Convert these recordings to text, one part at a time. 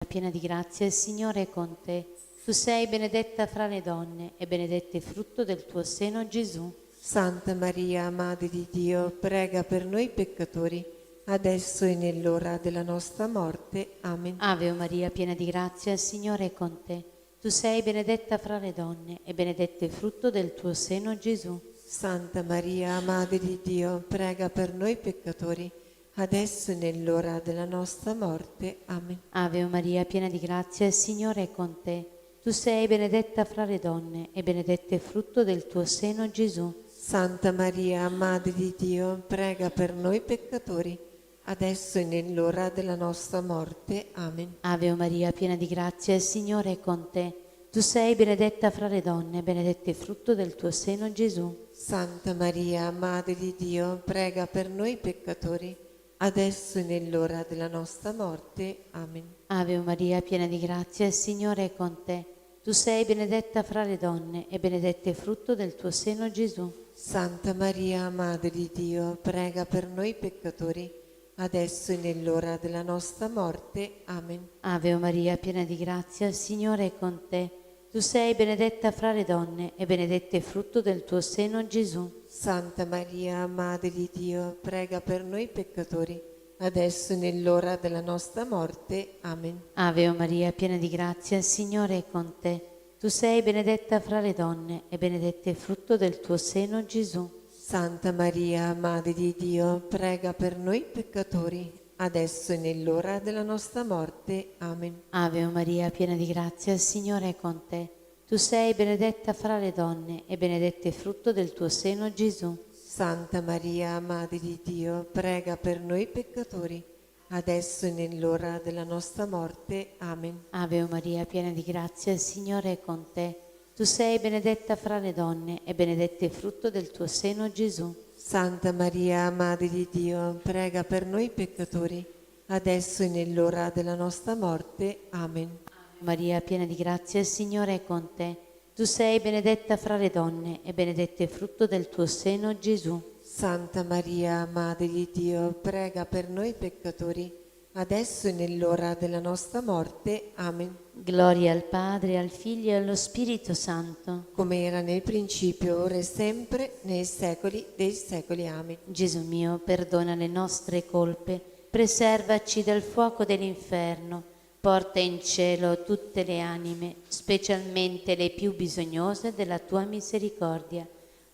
piena di grazia, il Signore è con te. Tu sei benedetta fra le donne e benedetto il frutto del tuo seno, Gesù. Santa Maria, Madre di Dio, prega per noi peccatori, adesso e nell'ora della nostra morte. Amen. Ave Maria, piena di grazia, il Signore è con te. Tu sei benedetta fra le donne e benedetto il frutto del tuo seno, Gesù. Santa Maria, Madre di Dio, prega per noi peccatori, adesso e nell'ora della nostra morte. Amen. Ave Maria, piena di grazia, il Signore è con te. Tu sei benedetta fra le donne e benedetto il frutto del tuo seno, Gesù. Santa Maria, Madre di Dio, prega per noi peccatori, adesso e nell'ora della nostra morte. Amen. Ave Maria, piena di grazia, il Signore è con te. Tu sei benedetta fra le donne, benedetto il frutto del tuo seno, Gesù. Santa Maria, Madre di Dio, prega per noi peccatori, adesso e nell'ora della nostra morte. Amen. Ave Maria, piena di grazia, il Signore è con te. Tu sei benedetta fra le donne e benedetto il frutto del tuo seno, Gesù. Santa Maria, Madre di Dio, prega per noi peccatori, adesso e nell'ora della nostra morte. Amen. Ave Maria, piena di grazia, il Signore è con te. Tu sei benedetta fra le donne e benedetto il frutto del tuo seno, Gesù. Santa Maria, Madre di Dio, prega per noi peccatori, adesso e nell'ora della nostra morte. Amen. Ave Maria, piena di grazia, il Signore è con te. Tu sei benedetta fra le donne e benedetto il frutto del tuo seno, Gesù. Santa Maria, Madre di Dio, prega per noi peccatori, adesso e nell'ora della nostra morte. Amen. Ave Maria, piena di grazia, il Signore è con te. Tu sei benedetta fra le donne e benedetto il frutto del tuo seno, Gesù. Santa Maria, Madre di Dio, prega per noi peccatori, adesso e nell'ora della nostra morte. Amen. Ave Maria, piena di grazia, il Signore è con te. Tu sei benedetta fra le donne e benedetto il frutto del tuo seno, Gesù. Santa Maria, Madre di Dio, prega per noi peccatori, adesso e nell'ora della nostra morte. Amen. Maria, piena di grazia, il Signore è con te. Tu sei benedetta fra le donne e benedetto il frutto del tuo seno, Gesù. Santa Maria, Madre di Dio, prega per noi peccatori, adesso e nell'ora della nostra morte. Amen. Gloria al Padre, al Figlio e allo Spirito Santo. Come era nel principio, ora e sempre, nei secoli dei secoli. Amen. Gesù mio, perdona le nostre colpe, preservaci dal fuoco dell'inferno, porta in cielo tutte le anime, specialmente le più bisognose della tua misericordia.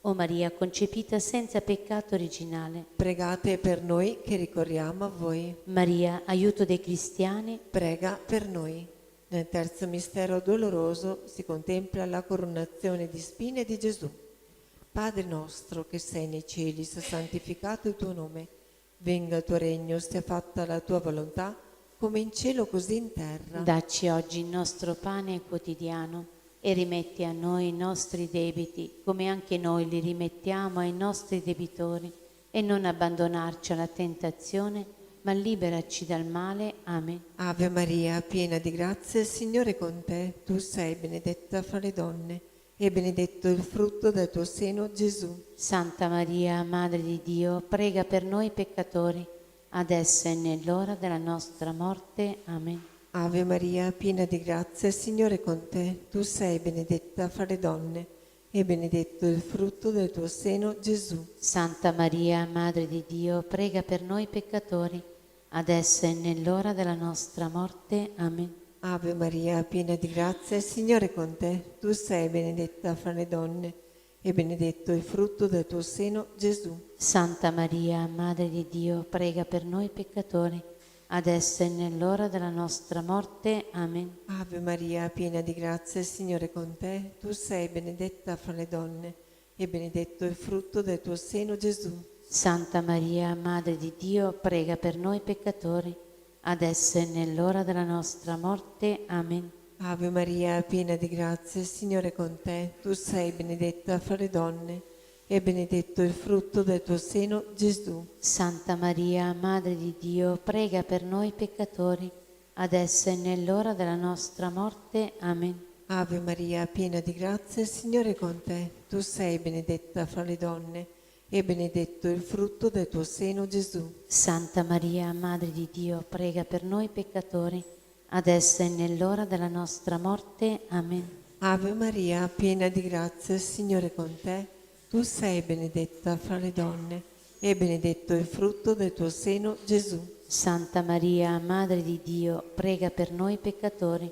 O Maria concepita senza peccato originale. Pregate per noi che ricorriamo a voi. Maria, aiuto dei cristiani. Prega per noi. Nel terzo mistero doloroso si contempla la coronazione di spine di Gesù. Padre nostro che sei nei cieli, sia santificato il tuo nome. Venga il tuo regno, sia fatta la tua volontà, come in cielo così in terra. Dacci oggi il nostro pane quotidiano e rimetti a noi i nostri debiti, come anche noi li rimettiamo ai nostri debitori, e non abbandonarci alla tentazione, ma liberaci dal male. Amen. Ave Maria, piena di grazia, il Signore è con te. Tu sei benedetta fra le donne, e benedetto il frutto del tuo seno, Gesù. Santa Maria, Madre di Dio, prega per noi peccatori, adesso e nell'ora della nostra morte. Amen. Ave Maria, piena di grazia, il Signore è con te. Tu sei benedetta fra le donne, e benedetto il frutto del tuo seno, Gesù. Santa Maria, Madre di Dio, prega per noi peccatori, adesso e nell'ora della nostra morte. Amen. Ave Maria, piena di grazia, il Signore è con te. Tu sei benedetta fra le donne, e benedetto il frutto del tuo seno, Gesù. Santa Maria, Madre di Dio, prega per noi peccatori, adesso e nell'ora della nostra morte. Amen. Ave Maria, piena di grazia, il Signore è con te. Tu sei benedetta fra le donne, e benedetto il frutto del tuo seno, Gesù. Santa Maria, Madre di Dio, prega per noi peccatori, adesso e nell'ora della nostra morte. Amen. Ave Maria, piena di grazia, il Signore è con te. Tu sei benedetta fra le donne, e benedetto il frutto del tuo seno, Gesù. Santa Maria, Madre di Dio, prega per noi peccatori, adesso e nell'ora della nostra morte. Amen. Ave Maria, piena di grazia, il Signore è con te. Tu sei benedetta fra le donne, e benedetto il frutto del tuo seno, Gesù. Santa Maria, Madre di Dio, prega per noi peccatori, adesso e nell'ora della nostra morte. Amen. Ave Maria, piena di grazia, il Signore è con te. Tu sei benedetta fra le donne e benedetto il frutto del tuo seno, Gesù. Santa Maria, Madre di Dio, prega per noi peccatori,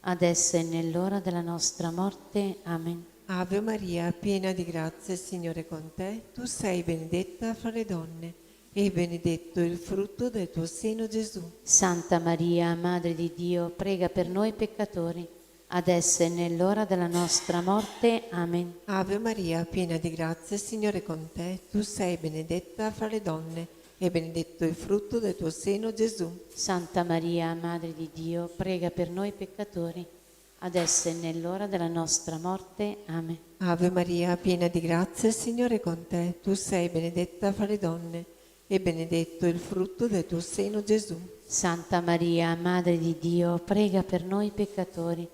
adesso e nell'ora della nostra morte. Amen. Ave Maria, piena di grazia, il Signore è con te. Tu sei benedetta fra le donne e benedetto il frutto del tuo seno, Gesù. Santa Maria, Madre di Dio, prega per noi peccatori, adesso e nell'ora della nostra morte. Amen. Ave Maria, piena di grazia, il Signore è con te. Tu sei benedetta fra le donne e benedetto il frutto del tuo seno, Gesù. Santa Maria, Madre di Dio, prega per noi peccatori, adesso e nell'ora della nostra morte. Amen. Ave Maria, piena di grazia, il Signore è con te. Tu sei benedetta fra le donne e benedetto il frutto del tuo seno, Gesù. Santa Maria, Madre di Dio, prega per noi peccatori,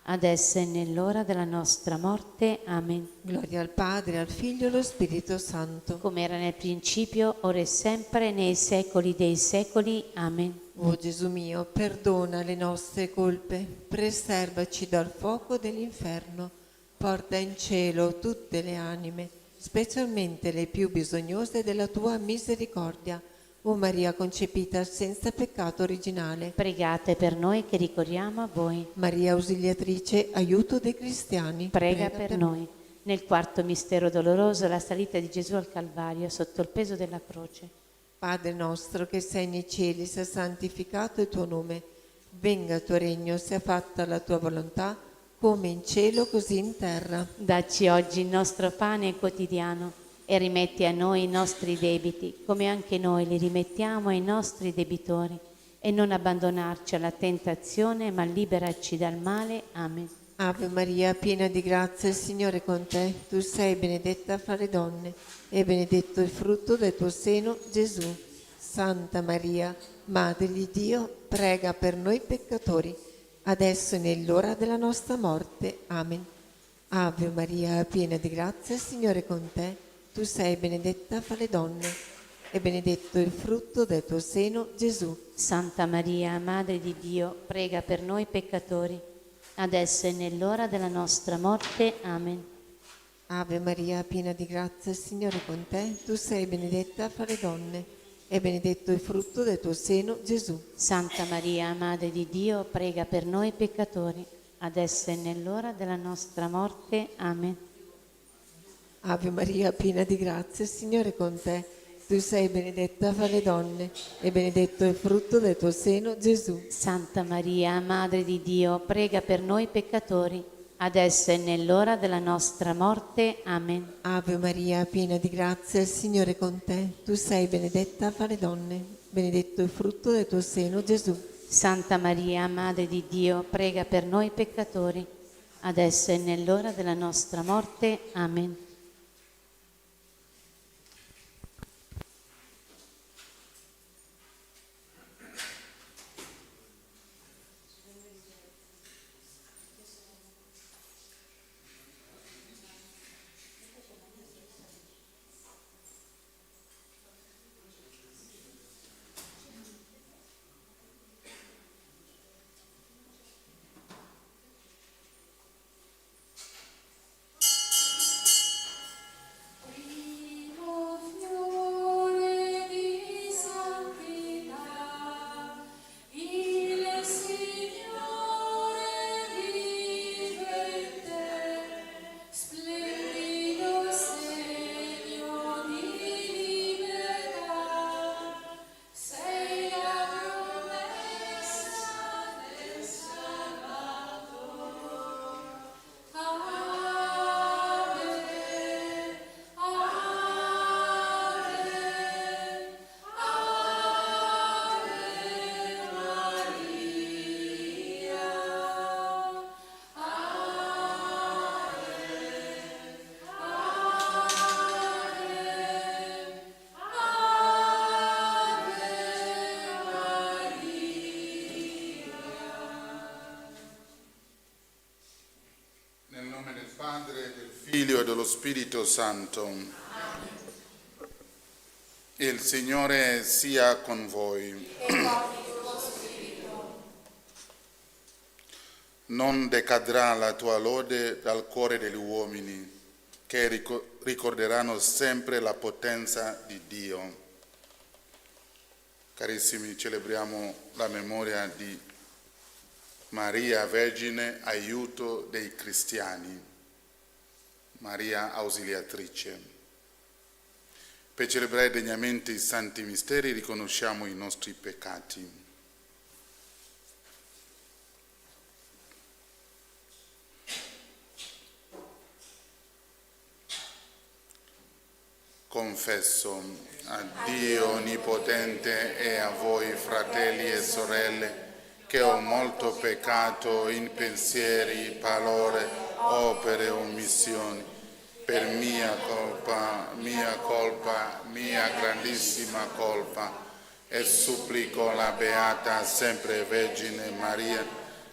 adesso e nell'ora della nostra morte. Amen. Gloria al Padre, al Figlio e allo Spirito Santo. Come era nel principio, ora e sempre, nei secoli dei secoli. Amen. O Gesù mio, perdona le nostre colpe, preservaci dal fuoco dell'inferno, porta in cielo tutte le anime, specialmente le più bisognose della tua misericordia. O Maria concepita senza peccato originale. Pregate per noi che ricorriamo a voi. Maria ausiliatrice, aiuto dei cristiani. Prega per noi. Nel quarto mistero doloroso, la salita di Gesù al Calvario sotto il peso della croce. Padre nostro che sei nei cieli, sia santificato il tuo nome. Venga il tuo regno, sia fatta la tua volontà, come in cielo così in terra. Dacci oggi il nostro pane quotidiano e rimetti a noi i nostri debiti, come anche noi li rimettiamo ai nostri debitori. E non abbandonarci alla tentazione, ma liberaci dal male. Amen. Ave Maria, piena di grazia, il Signore è con te. Tu sei benedetta fra le donne e benedetto il frutto del tuo seno, Gesù. Santa Maria, Madre di Dio, prega per noi peccatori, adesso e nell'ora della nostra morte. Amen. Ave Maria, piena di grazia, il Signore è con te. Tu sei benedetta fra le donne e benedetto il frutto del tuo seno, Gesù. Santa Maria, Madre di Dio, prega per noi peccatori, adesso e nell'ora della nostra morte. Amen. Ave Maria, piena di grazia, il Signore è con te. Tu sei benedetta fra le donne e benedetto il frutto del tuo seno, Gesù. Santa Maria, Madre di Dio, prega per noi peccatori, adesso e nell'ora della nostra morte. Amen. Ave Maria, piena di grazia, il Signore è con te. Tu sei benedetta fra le donne e benedetto il frutto del tuo seno, Gesù. Santa Maria, Madre di Dio, prega per noi peccatori, adesso e nell'ora della nostra morte. Amen. Ave Maria, piena di grazia, il Signore è con te. Tu sei benedetta fra le donne, benedetto il frutto del tuo seno, Gesù. Santa Maria, Madre di Dio, prega per noi peccatori, adesso e nell'ora della nostra morte. Amen. Figlio e dello Spirito Santo. Il Signore sia con voi. non decadrà la tua lode dal cuore degli uomini, che ricorderanno sempre la potenza di Dio. Carissimi, celebriamo la memoria di Maria Vergine, aiuto dei cristiani, Maria Ausiliatrice. Per celebrare degnamente i santi misteri riconosciamo i nostri peccati. Confesso a Dio Onnipotente e a voi, fratelli e sorelle, che ho molto peccato in pensieri, parole, opere, omissioni, per mia colpa, mia grandissima colpa, e supplico la Beata sempre Vergine Maria,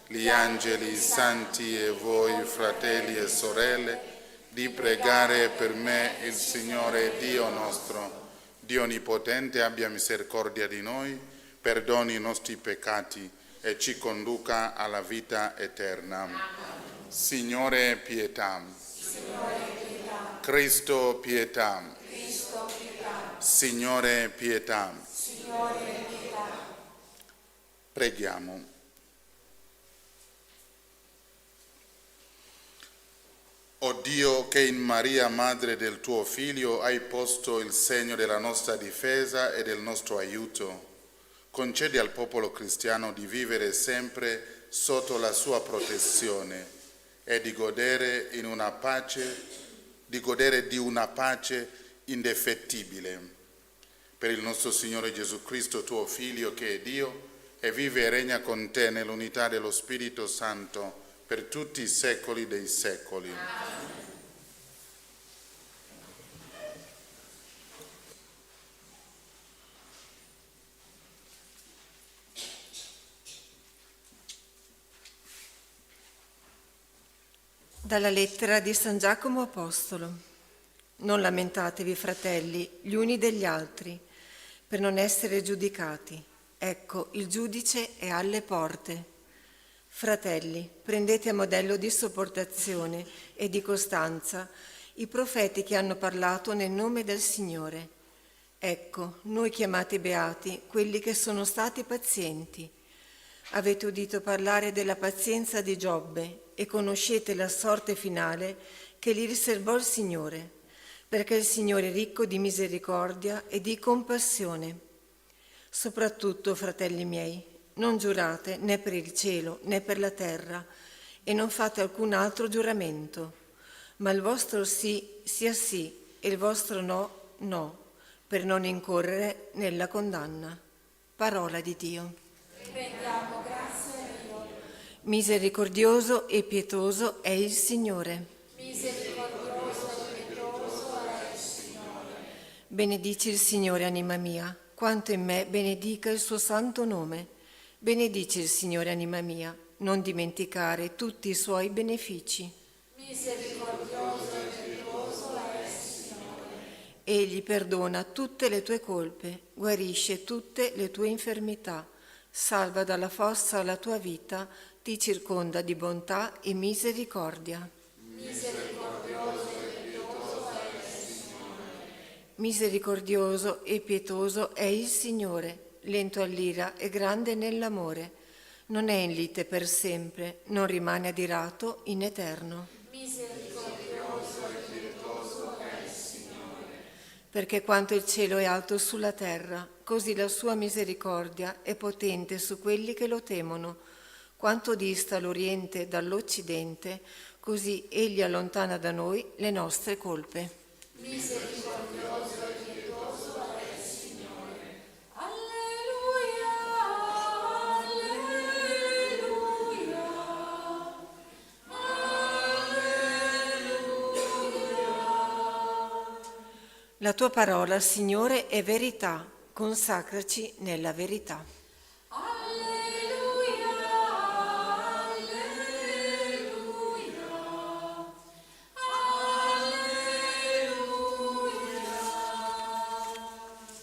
gli angeli, i santi e voi, fratelli e sorelle, di pregare per me il Signore Dio nostro. Dio Onnipotente abbia misericordia di noi, perdoni i nostri peccati e ci conduca alla vita eterna. Signore, pietà. Cristo, pietà. Signore, pietà. Preghiamo. O Dio, che in Maria, madre del tuo Figlio, hai posto il segno della nostra difesa e del nostro aiuto, concedi al popolo cristiano di vivere sempre sotto la sua protezione e di godere di una pace indefettibile. Per il nostro Signore Gesù Cristo, tuo Figlio, che è Dio, e vive e regna con te nell'unità dello Spirito Santo, per tutti i secoli dei secoli. Dalla lettera di San Giacomo Apostolo. Non lamentatevi, fratelli, gli uni degli altri, per non essere giudicati. Ecco, il giudice è alle porte. Fratelli, prendete a modello di sopportazione e di costanza i profeti che hanno parlato nel nome del Signore. Ecco, noi chiamati beati, quelli che sono stati pazienti. Avete udito parlare della pazienza di Giobbe e conoscete la sorte finale che gli riservò il Signore, perché il Signore è ricco di misericordia e di compassione. Soprattutto, fratelli miei, non giurate né per il cielo né per la terra e non fate alcun altro giuramento, ma il vostro sì sia sì e il vostro no, no, per non incorrere nella condanna. Parola di Dio. Rendiamo grazie a Dio. Misericordioso e pietoso è il Signore. Misericordioso e pietoso è il Signore. Benedici il Signore, anima mia, quanto in me benedica il suo santo nome. Benedici il Signore, anima mia, non dimenticare tutti i suoi benefici. Misericordioso e pietoso è il Signore. Egli perdona tutte le tue colpe, guarisce tutte le tue infermità, salva dalla fossa la tua vita, ti circonda di bontà e misericordia. Misericordioso e pietoso è il Signore. Misericordioso e pietoso è il Signore, lento all'ira e grande nell'amore. Non è in lite per sempre, non rimane adirato in eterno. Misericordioso e pietoso è il Signore. Perché quanto il cielo è alto sulla terra, così la sua misericordia è potente su quelli che lo temono. Quanto dista l'Oriente dall'Occidente, così egli allontana da noi le nostre colpe. Misericordioso e pietoso è il Signore. Alleluia, alleluia, alleluia. La tua parola, Signore, è verità, consacraci nella verità. Alleluia, alleluia.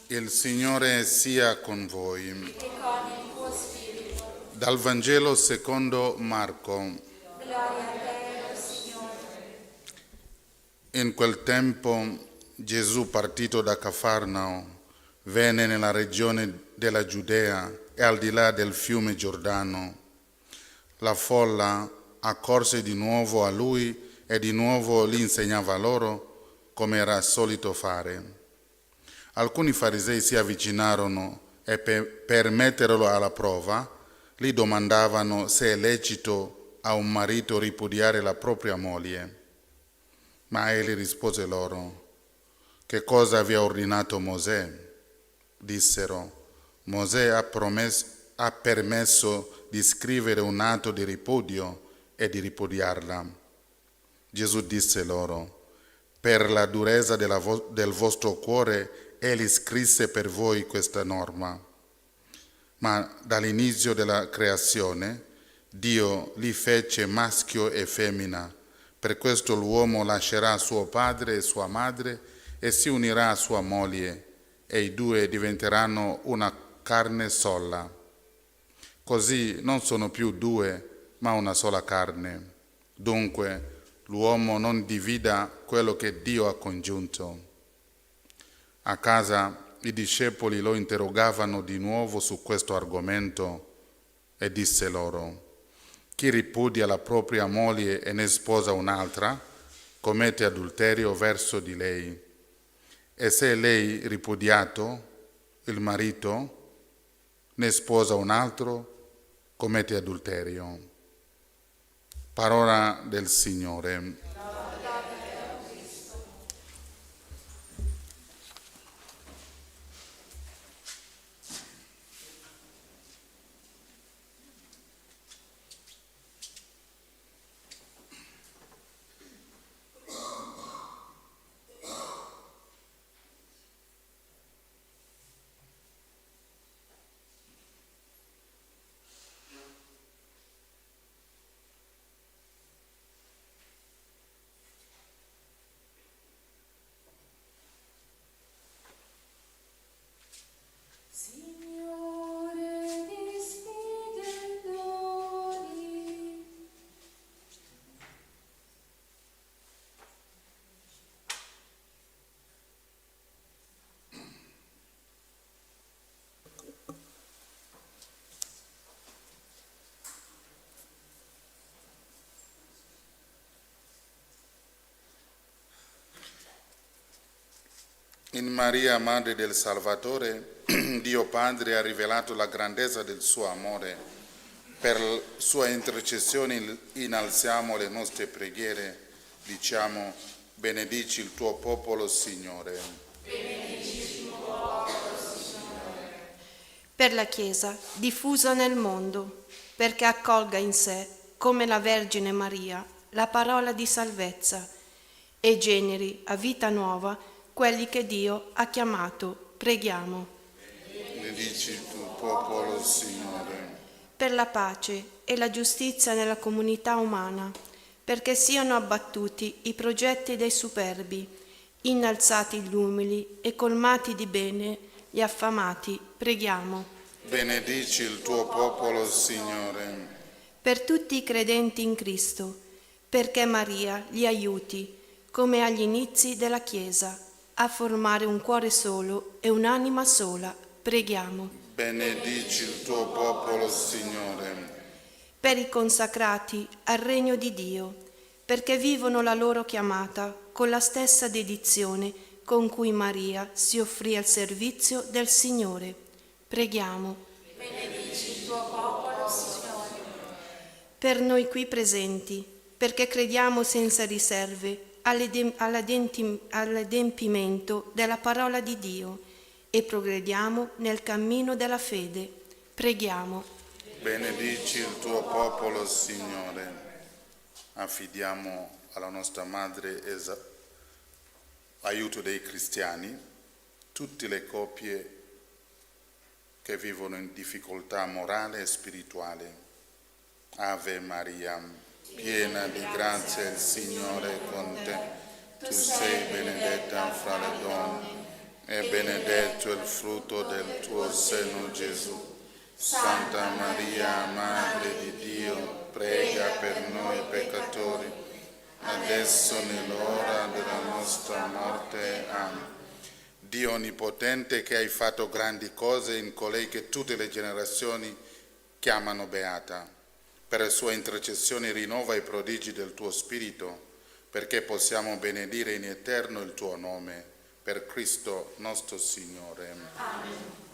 Il Signore sia con voi. E con il tuo spirito. Dal Vangelo secondo Marco. In quel tempo Gesù, partito da Cafarnao, venne nella regione della Giudea e al di là del fiume Giordano. La folla accorse di nuovo a lui e di nuovo gli insegnava loro come era solito fare. Alcuni farisei si avvicinarono e per metterlo alla prova gli domandavano se è lecito a un marito ripudiare la propria moglie. Ma egli rispose loro: che cosa vi ha ordinato Mosè? Dissero: Mosè ha permesso di scrivere un atto di ripudio e di ripudiarla. Gesù disse loro: per la durezza del vostro cuore egli scrisse per voi questa norma. Ma dall'inizio della creazione Dio li fece maschio e femmina. Per questo l'uomo lascerà suo padre e sua madre e si unirà a sua moglie, e i due diventeranno una carne sola. Così non sono più due, ma una sola carne. Dunque l'uomo non divida quello che Dio ha congiunto. A casa i discepoli lo interrogavano di nuovo su questo argomento e disse loro: chi ripudia la propria moglie e ne sposa un'altra, commette adulterio verso di lei. E se lei, ripudiato il marito, ne sposa un altro, commette adulterio. Parola del Signore. In Maria, Madre del Salvatore, Dio Padre ha rivelato la grandezza del suo amore. Per sua intercessione innalziamo le nostre preghiere, diciamo: benedici il tuo popolo, Signore. Benedici il tuo popolo, Signore. Per la Chiesa diffusa nel mondo, perché accolga in sé, come la Vergine Maria, la parola di salvezza e generi a vita nuova quelli che Dio ha chiamato. Preghiamo. Benedici il tuo popolo, Signore. Per la pace e la giustizia nella comunità umana, perché siano abbattuti i progetti dei superbi, innalzati gli umili e colmati di bene gli affamati. Preghiamo. Benedici il tuo popolo, Signore. Per tutti i credenti in Cristo, perché Maria li aiuti, come agli inizi della Chiesa, a formare un cuore solo e un'anima sola. Preghiamo. Benedici il tuo popolo, Signore. Per i consacrati al regno di Dio, perché vivono la loro chiamata con la stessa dedizione con cui Maria si offrì al servizio del Signore. Preghiamo. Benedici il tuo popolo, Signore. Per noi qui presenti, perché crediamo senza riserve all'adempimento della parola di Dio e progrediamo nel cammino della fede. Preghiamo. Benedici il tuo popolo, Signore. Affidiamo alla nostra Madre aiuto dei cristiani, tutte le coppie che vivono in difficoltà morale e spirituale. Ave Maria, piena di grazia, il Signore è con te. Tu sei benedetta fra le donne e benedetto il frutto del tuo seno, Gesù. Santa Maria, Madre di Dio, prega per noi peccatori, adesso nell'ora della nostra morte. Amen. Dio Onnipotente, che hai fatto grandi cose in colei che tutte le generazioni chiamano beata, per le sue intercessioni rinnova i prodigi del tuo Spirito, perché possiamo benedire in eterno il tuo nome, per Cristo nostro Signore. Amen.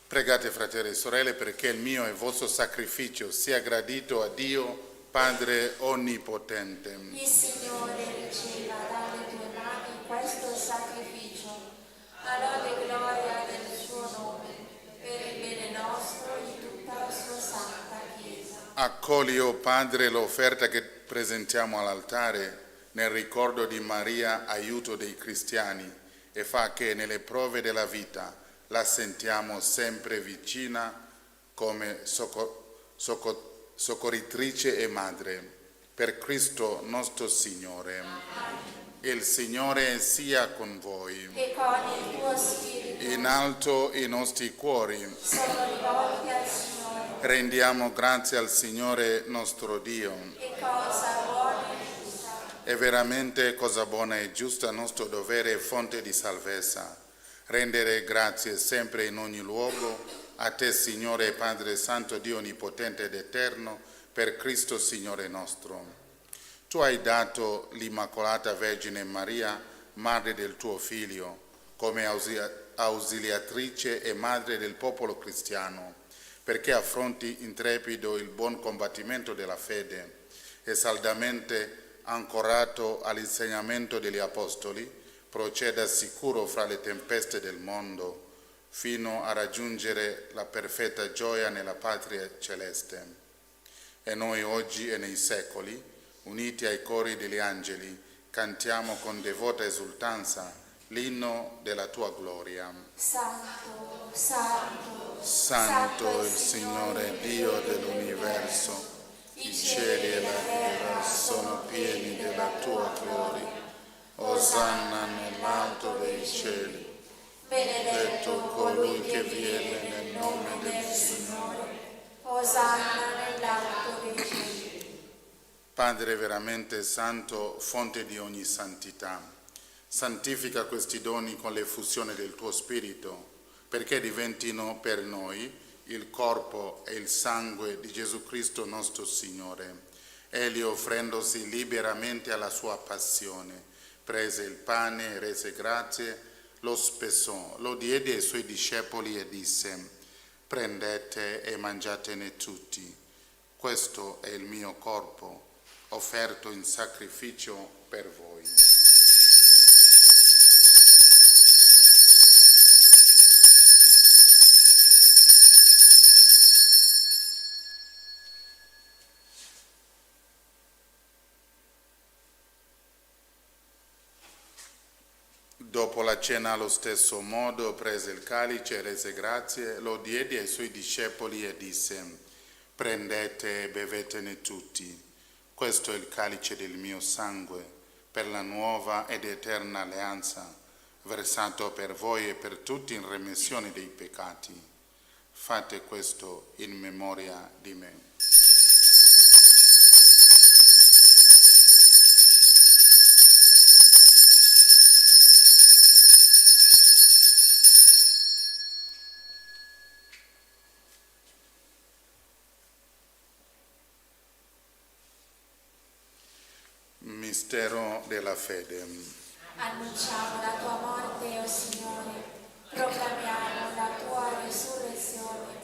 Pregate, fratelli e sorelle, perché il mio e il vostro sacrificio sia gradito a Dio, Padre Onnipotente. Il Signore riceva dalle tue mani questo sacrificio, a lode e gloria del suo nome, per il bene nostro e di tutta la sua santa Chiesa. Accogli, o Padre, l'offerta che presentiamo all'altare nel ricordo di Maria, aiuto dei cristiani, e fa che nelle prove della vita la sentiamo sempre vicina come soccorritrice e madre. Per Cristo nostro Signore. Amen. Il Signore sia con voi. E con il tuo spirito. In alto i nostri cuori. Sono rivolti al Signore. Rendiamo grazie al Signore nostro Dio. E cosa buona e giusta. È veramente cosa buona e giusta, nostro dovere e fonte di salvezza. Rendere grazie sempre in ogni luogo a te, Signore Padre Santo, Dio Onnipotente ed Eterno, per Cristo Signore nostro. Tu hai dato l'Immacolata Vergine Maria, madre del tuo Figlio, come ausiliatrice e madre del popolo cristiano, perché affronti intrepido il buon combattimento della fede e saldamente ancorato all'insegnamento degli Apostoli, proceda sicuro fra le tempeste del mondo, fino a raggiungere la perfetta gioia nella patria celeste. E noi oggi e nei secoli, uniti ai cori degli angeli, cantiamo con devota esultanza l'inno della tua gloria. Santo, santo, Santo il Signore Dio dell'universo, i cieli e la terra sono pieni della tua gloria. Osanna nell'alto dei cieli. Benedetto colui che viene nel nome del Signore. Osanna nell'alto dei cieli. Padre veramente santo, fonte di ogni santità, santifica questi doni con l'effusione del tuo Spirito, perché diventino per noi il corpo e il sangue di Gesù Cristo nostro Signore. Egli, offrendosi liberamente alla sua passione, prese il pane e rese grazie, lo spessò, lo diede ai suoi discepoli e disse: prendete e mangiatene tutti, questo è il mio corpo, offerto in sacrificio per voi. Dopo la cena allo stesso modo prese il calice, rese grazie, lo diede ai suoi discepoli e disse: prendete e bevetene tutti, questo è il calice del mio sangue, per la nuova ed eterna alleanza, versato per voi e per tutti in remissione dei peccati. Fate questo in memoria di me. Mistero della fede. Annunciamo la tua morte, o Signore, proclamiamo la tua risurrezione,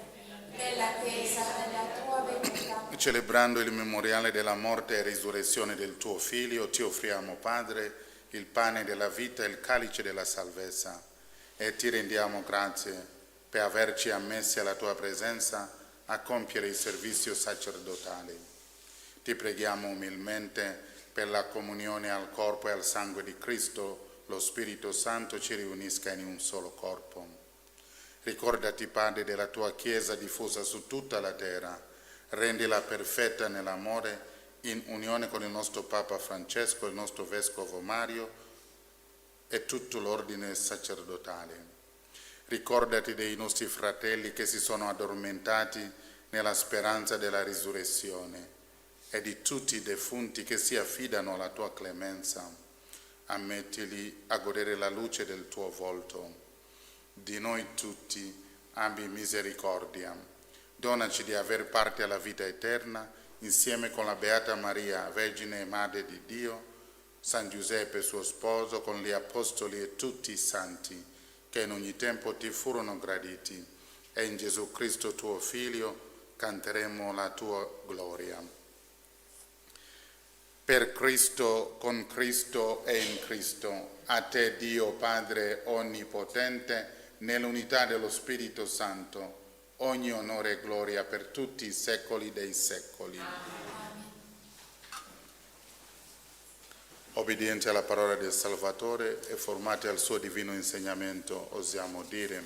nell'attesa della tua venuta. Celebrando il memoriale della morte e risurrezione del tuo Figlio, ti offriamo, Padre, il pane della vita e il calice della salvezza, e ti rendiamo grazie per averci ammessi alla tua presenza a compiere il servizio sacerdotale. Ti preghiamo umilmente per la comunione al corpo e al sangue di Cristo, lo Spirito Santo ci riunisca in un solo corpo. Ricordati, Padre, della tua Chiesa diffusa su tutta la terra, rendila perfetta nell'amore, in unione con il nostro Papa Francesco, il nostro Vescovo Mario e tutto l'ordine sacerdotale. Ricordati dei nostri fratelli che si sono addormentati nella speranza della risurrezione, e di tutti i defunti che si affidano alla tua clemenza. Ammettili a godere la luce del tuo volto. Di noi tutti abbi misericordia. Donaci di aver parte alla vita eterna, insieme con la Beata Maria, Vergine e Madre di Dio, San Giuseppe suo sposo, con gli Apostoli e tutti i santi, che in ogni tempo ti furono graditi, e in Gesù Cristo tuo Figlio canteremo la tua gloria. Per Cristo, con Cristo e in Cristo, a te Dio Padre Onnipotente, nell'unità dello Spirito Santo, ogni onore e gloria per tutti i secoli dei secoli. Obbedienti alla parola del Salvatore e formati al suo divino insegnamento, osiamo dire: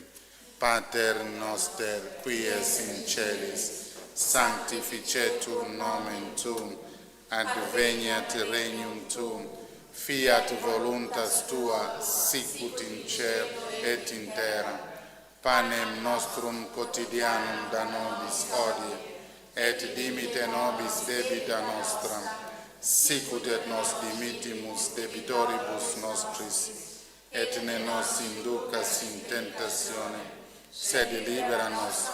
Pater noster, qui es in celis, sanctificetur nomen tuum, adveniat regnum tuum, fiat voluntas tua, sicut in cielo et in terra. Panem nostrum quotidianum da nobis hodie, et dimite nobis debita nostra, sicut et nos dimittimus debitoribus nostris, et ne nos inducas in tentazione, sed libera nos.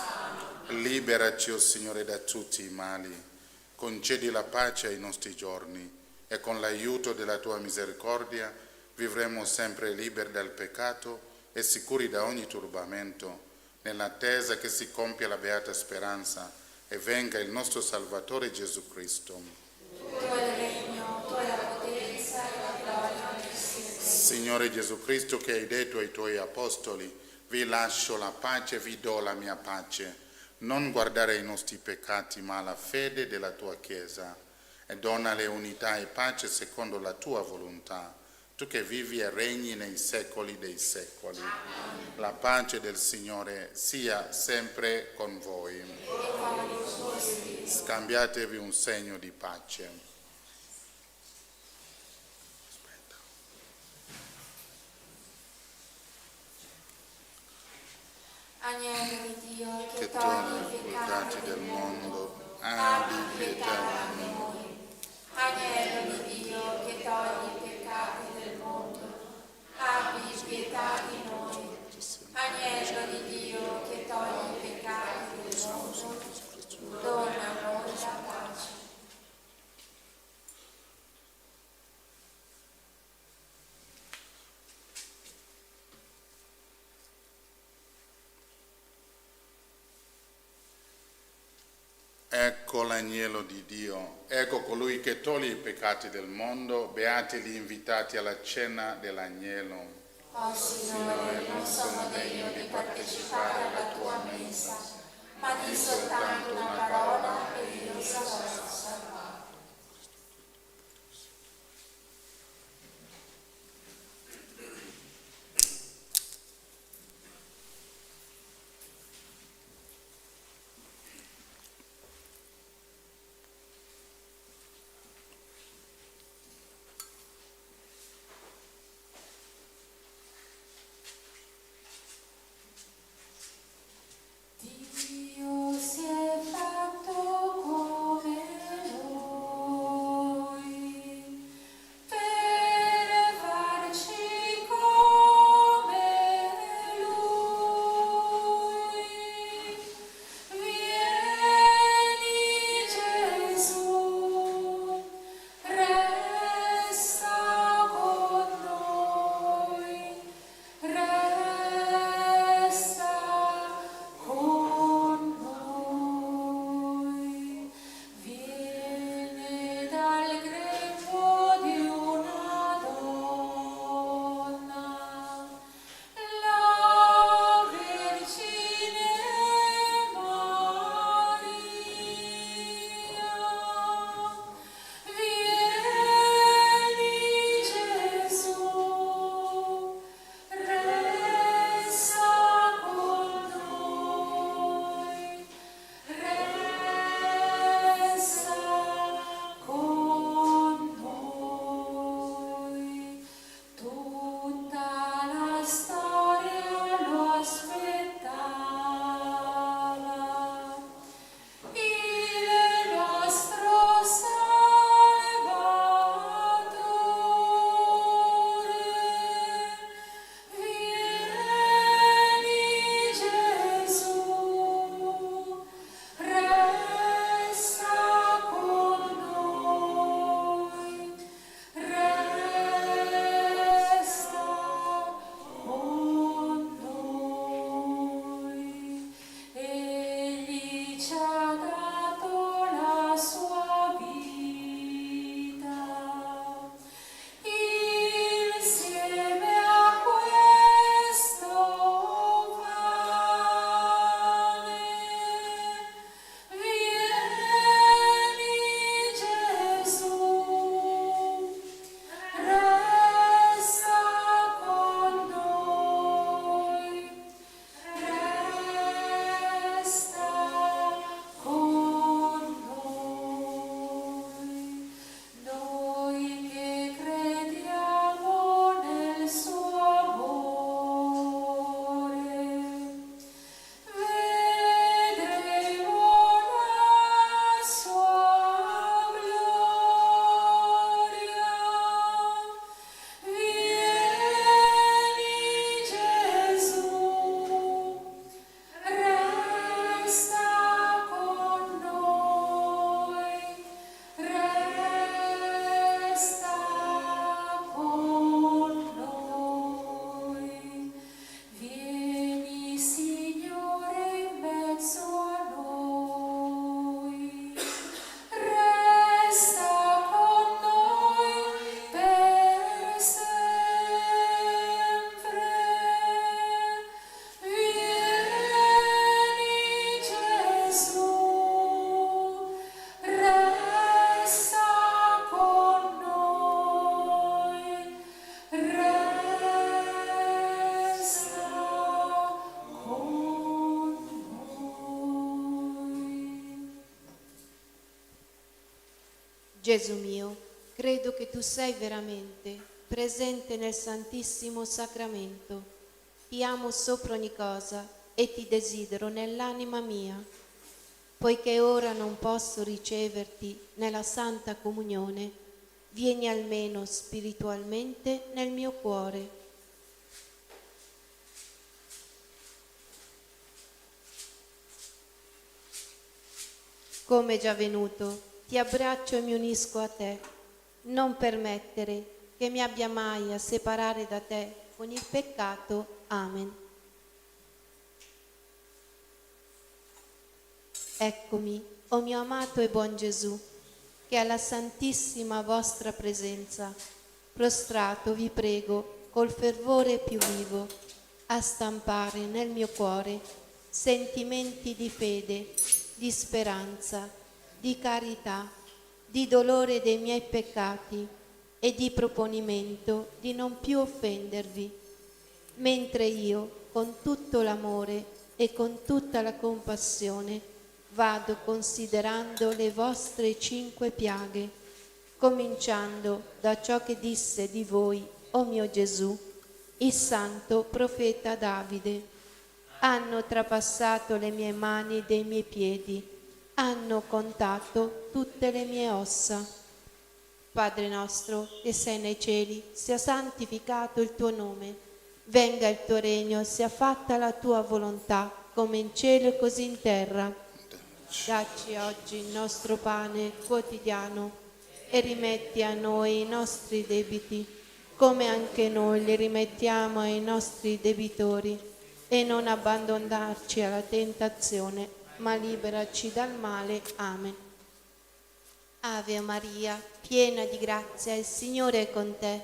Liberaci, o Signore, da tutti i mali. Concedi la pace ai nostri giorni, e con l'aiuto della tua misericordia vivremo sempre liberi dal peccato e sicuri da ogni turbamento, nell'attesa che si compia la beata speranza e venga il nostro Salvatore Gesù Cristo. Tuo è il regno, tua è la potenza e la gloria per sempre. Signore Gesù Cristo, che hai detto ai tuoi apostoli: vi lascio la pace, vi do la mia pace. Non guardare i nostri peccati, ma la fede della tua Chiesa, e donale unità e pace secondo la tua volontà, tu che vivi e regni nei secoli dei secoli. La pace del Signore sia sempre con voi. Scambiatevi un segno di pace. Agnello di Dio, Che togli i peccati del mondo, abbi pietà di noi. Agnello di Dio, che togli i peccati del mondo, abbi pietà di noi. Agnello di Dio, che togli i peccati del mondo, dona a noi la pace. Ecco l'agnello di Dio, ecco colui che toglie i peccati del mondo, beati gli invitati alla cena dell'agnello. Oh Signore, non sono degno di partecipare alla tua mensa, ma di soltanto una parola e io sarò salvato. Dio si è fatto come noi, per farci come Lui. Vieni Gesù, resta con noi, resta con noi. Viene dal grembo di una donna, la Vergine Maria. Vieni Gesù, resta con noi, resta con noi. Tutta la storia lo aspettava, il nostro Salvatore. Vieni Gesù, resta con noi, resta con noi. Egli ci ha dato la sua vita, insieme a questo pane. Vieni Gesù, resta con noi, resta con noi. Noi che crediamo nel suo amore, vedremo la sua gloria. Vieni Gesù, resta con noi, resta con noi. Vieni Signore in mezzo a noi, resta con noi per sempre. Vieni Gesù, resta con noi, resta con noi. Gesù mio, credo che tu sei veramente presente nel Santissimo Sacramento. Ti amo sopra ogni cosa e ti desidero nell'anima mia. Poiché ora non posso riceverti nella Santa Comunione, vieni almeno spiritualmente nel mio cuore. Come già venuto, ti abbraccio e mi unisco a te. Non permettere che mi abbia mai a separare da te con il peccato. Amen. Eccomi, o mio amato e buon Gesù, che alla santissima vostra presenza, prostrato vi prego col fervore più vivo, a stampare nel mio cuore sentimenti di fede, di speranza, di carità, di dolore dei miei peccati e di proponimento di non più offendervi, mentre io, con tutto l'amore e con tutta la compassione, vado considerando le vostre 5 piaghe, cominciando da ciò che disse di voi, o mio Gesù, il santo profeta Davide. Hanno trapassato le mie mani dei miei piedi, hanno contato tutte le mie ossa. Padre nostro, che sei nei cieli, sia santificato il tuo nome. Venga il tuo regno, sia fatta la tua volontà, come in cielo e così in terra. Dacci oggi il nostro pane quotidiano e rimetti a noi i nostri debiti, come anche noi li rimettiamo ai nostri debitori, e non abbandonarci alla tentazione, ma liberaci dal male. Amen. Ave Maria, piena di grazia, il Signore è con te.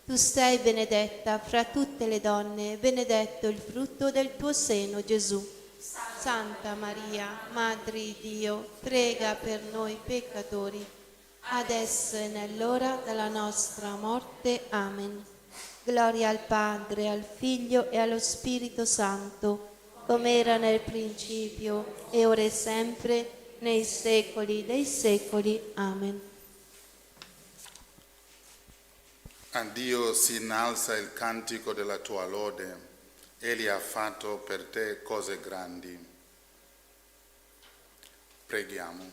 Tu sei benedetta fra tutte le donne, e benedetto il frutto del tuo seno, Gesù. Santa Maria, Madre di Dio, prega per noi peccatori, adesso e nell'ora della nostra morte. Amen. Gloria al Padre, al Figlio e allo Spirito Santo, come era nel principio, e ora e sempre, nei secoli dei secoli. Amen. A Dio si innalza il cantico della tua lode. Egli ha fatto per te cose grandi. Preghiamo.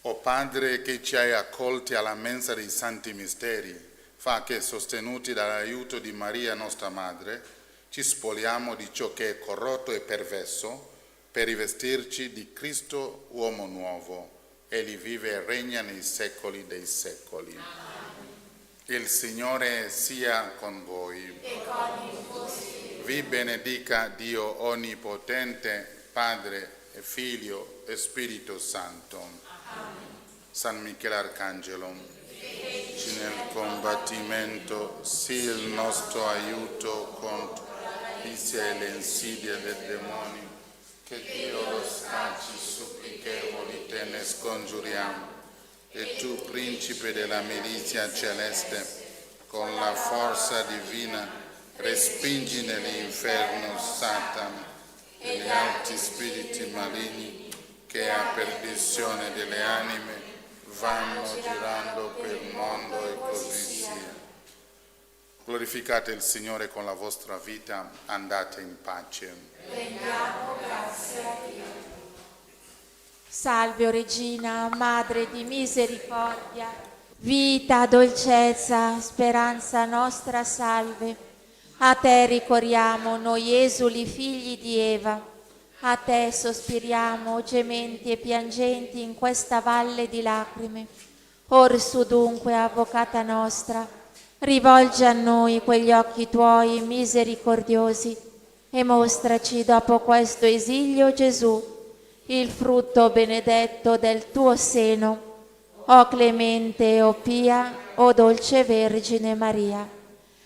O Padre, che ci hai accolti alla mensa dei santi misteri, fa che, sostenuti dall'aiuto di Maria nostra Madre, ci spogliamo di ciò che è corrotto e perverso, per rivestirci di Cristo uomo nuovo. Egli vive e regna nei secoli dei secoli. Il Signore sia con voi. E con il tuo spirito. Vi benedica Dio Onnipotente, Padre e Figlio e Spirito Santo. Amen. San Michele Arcangelo, nel combattimento, sii il nostro aiuto contro la malizia e le insidie del demonio. Che Dio lo scacci, supplichevoli te ne scongiuriamo. E tu, principe della milizia celeste, con la forza divina, respingi nell'inferno Satana e gli altri spiriti maligni che a perdizione delle anime vanno girando per il mondo, e così sia. Glorificate il Signore con la vostra vita, andate in pace. Rendiamo grazie a Dio. Salve, o Regina, Madre di misericordia, vita, dolcezza, speranza nostra, salve. A te ricorriamo, noi esuli figli di Eva. A te sospiriamo, gementi e piangenti in questa valle di lacrime. Orsu dunque, Avvocata nostra, rivolgi a noi quegli occhi tuoi misericordiosi e mostraci dopo questo esilio Gesù, il frutto benedetto del tuo seno. O clemente, o pia, o dolce Vergine Maria.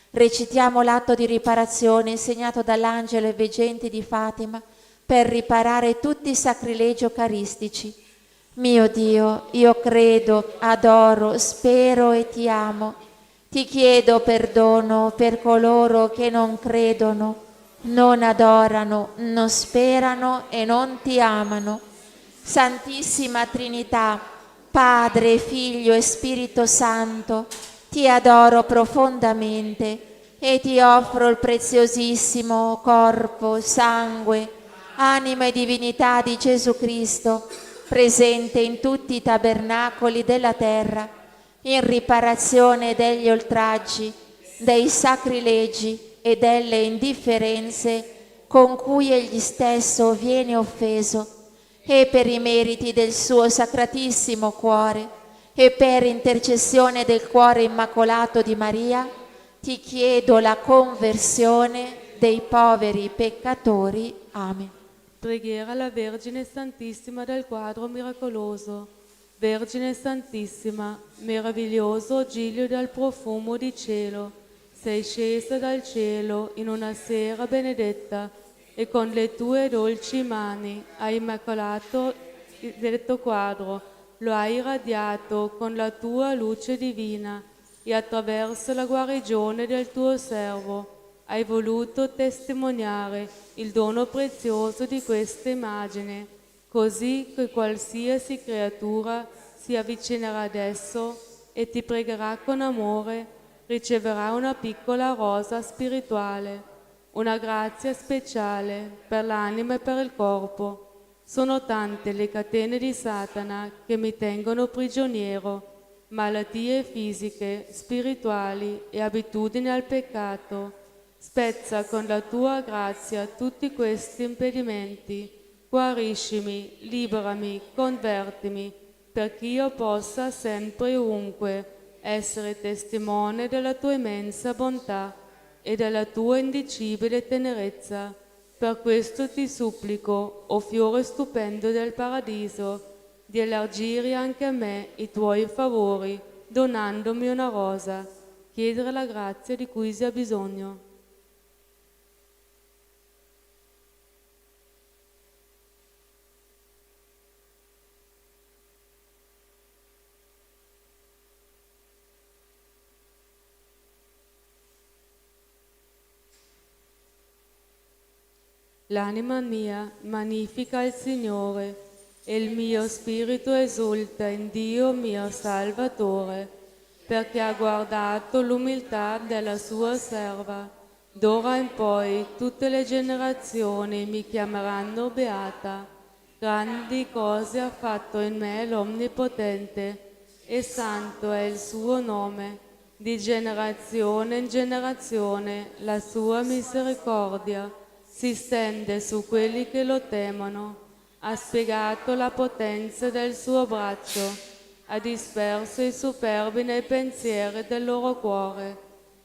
Recitiamo l'atto di riparazione insegnato dall'angelo ai veggenti di Fatima per riparare tutti i sacrilegi eucaristici. Mio Dio, io credo, adoro, spero e ti amo. Ti chiedo perdono per coloro che non credono, non adorano, non sperano e non ti amano. Santissima Trinità, Padre, Figlio e Spirito Santo, ti adoro profondamente e ti offro il preziosissimo corpo, sangue, anima e divinità di Gesù Cristo, presente in tutti i tabernacoli della terra, in riparazione degli oltraggi, dei sacrilegi e delle indifferenze con cui egli stesso viene offeso, e per i meriti del suo sacratissimo cuore e per intercessione del cuore immacolato di Maria, ti chiedo la conversione dei poveri peccatori. Amen. Preghiera alla Vergine Santissima del quadro miracoloso. Vergine Santissima, meraviglioso giglio del profumo di cielo, sei scesa dal cielo in una sera benedetta e con le tue dolci mani hai immacolato detto quadro, lo hai irradiato con la tua luce divina e attraverso la guarigione del tuo servo hai voluto testimoniare il dono prezioso di questa immagine, così che qualsiasi creatura si avvicinerà ad esso e ti pregherà con amore, riceverà una piccola rosa spirituale, una grazia speciale per l'anima e per il corpo. Sono tante le catene di Satana che mi tengono prigioniero, malattie fisiche, spirituali e abitudini al peccato. Spezza con la tua grazia tutti questi impedimenti, guariscimi, liberami, convertimi, perché io possa sempre e ovunque essere testimone della tua immensa bontà e della tua indicibile tenerezza. Per questo ti supplico, o fiore stupendo del paradiso, di elargire anche a me i tuoi favori, donandomi una rosa, chiedere la grazia di cui si ha bisogno. L'anima mia magnifica il Signore, e il mio spirito esulta in Dio mio Salvatore, perché ha guardato l'umiltà della sua serva. D'ora in poi tutte le generazioni mi chiameranno beata. Grandi cose ha fatto in me l'Onnipotente, e santo è il suo nome. Di generazione in generazione la sua misericordia si stende su quelli che lo temono. Ha spiegato la potenza del suo braccio, ha disperso i superbi nei pensieri del loro cuore,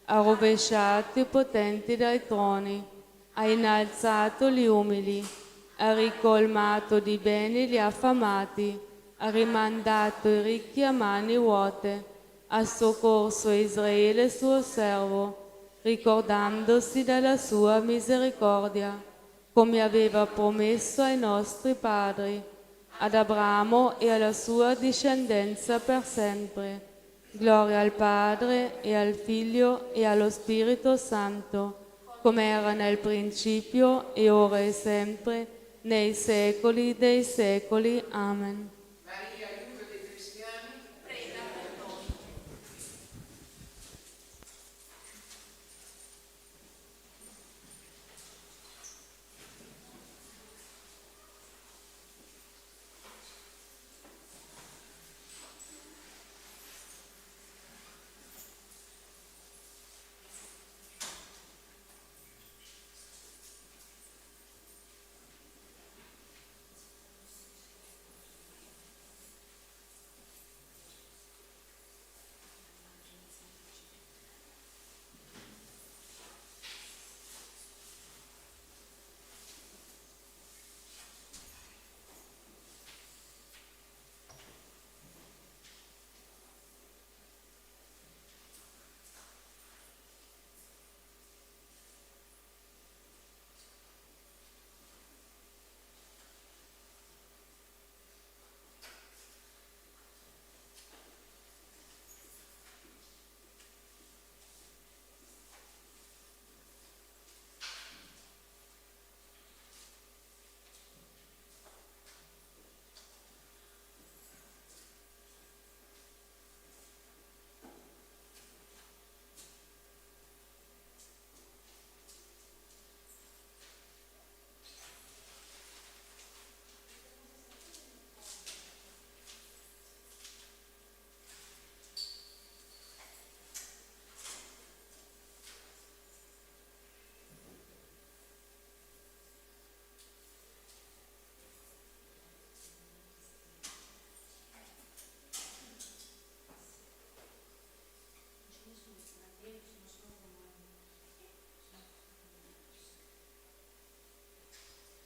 ha rovesciato i potenti dai troni, ha innalzato gli umili, ha ricolmato di beni gli affamati, ha rimandato i ricchi a mani vuote, ha soccorso Israele suo servo, ricordandosi della sua misericordia, come aveva promesso ai nostri padri, ad Abramo e alla sua discendenza per sempre. Gloria al Padre e al Figlio e allo Spirito Santo, come era nel principio e ora e sempre, nei secoli dei secoli. Amen.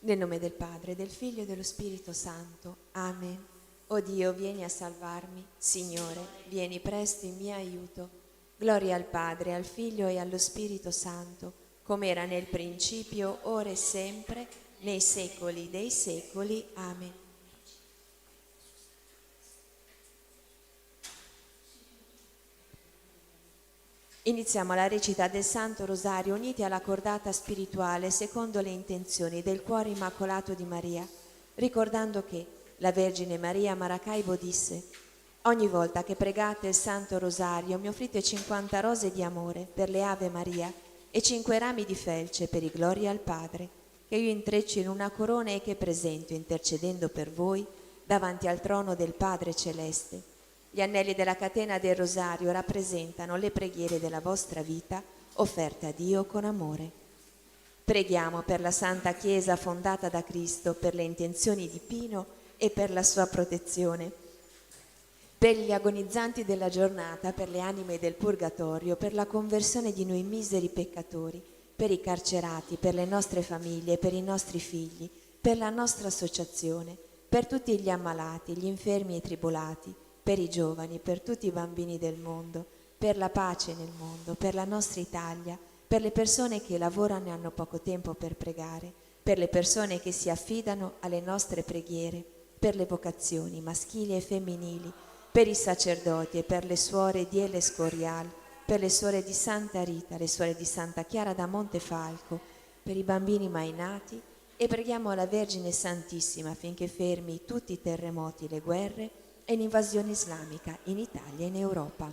Nel nome del Padre, del Figlio e dello Spirito Santo. Amen. O Dio, vieni a salvarmi. Signore, vieni presto in mio aiuto. Gloria al Padre, al Figlio e allo Spirito Santo, come era nel principio, ora e sempre, nei secoli dei secoli. Amen. Iniziamo la recita del Santo Rosario uniti alla cordata spirituale secondo le intenzioni del Cuore Immacolato di Maria, ricordando che la Vergine Maria a Maracaibo disse: «Ogni volta che pregate il Santo Rosario mi offrite 50 rose di amore per le Ave Maria e 5 rami di felce per i Gloria al Padre, che io intreccio in una corona e che presento intercedendo per voi davanti al trono del Padre Celeste». Gli anelli della catena del rosario rappresentano le preghiere della vostra vita offerte a Dio con amore. Preghiamo per la Santa Chiesa fondata da Cristo, per le intenzioni di Pino e per la sua protezione, per gli agonizzanti della giornata, per le anime del purgatorio, per la conversione di noi miseri peccatori, per i carcerati, per le nostre famiglie, per i nostri figli, per la nostra associazione, per tutti gli ammalati, gli infermi e i tribulati, per i giovani, per tutti i bambini del mondo, per la pace nel mondo, per la nostra Italia, per le persone che lavorano e hanno poco tempo per pregare, per le persone che si affidano alle nostre preghiere, per le vocazioni maschili e femminili, per i sacerdoti e per le suore di El Escorial, per le suore di Santa Rita, le suore di Santa Chiara da Montefalco, per i bambini mai nati, e preghiamo la Vergine Santissima affinché fermi tutti i terremoti, le guerre e l'invasione islamica in Italia e in Europa.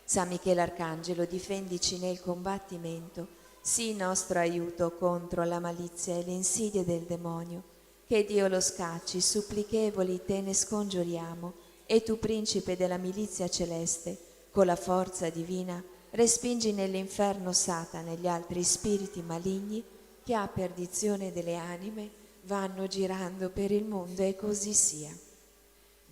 San Michele Arcangelo, difendici nel combattimento, sii nostro aiuto contro la malizia e le insidie del demonio. Che Dio lo scacci, supplichevoli te ne scongiuriamo, e tu, principe della milizia celeste, con la forza divina, respingi nell'inferno Satana e gli altri spiriti maligni che a perdizione delle anime vanno girando per il mondo, e così sia.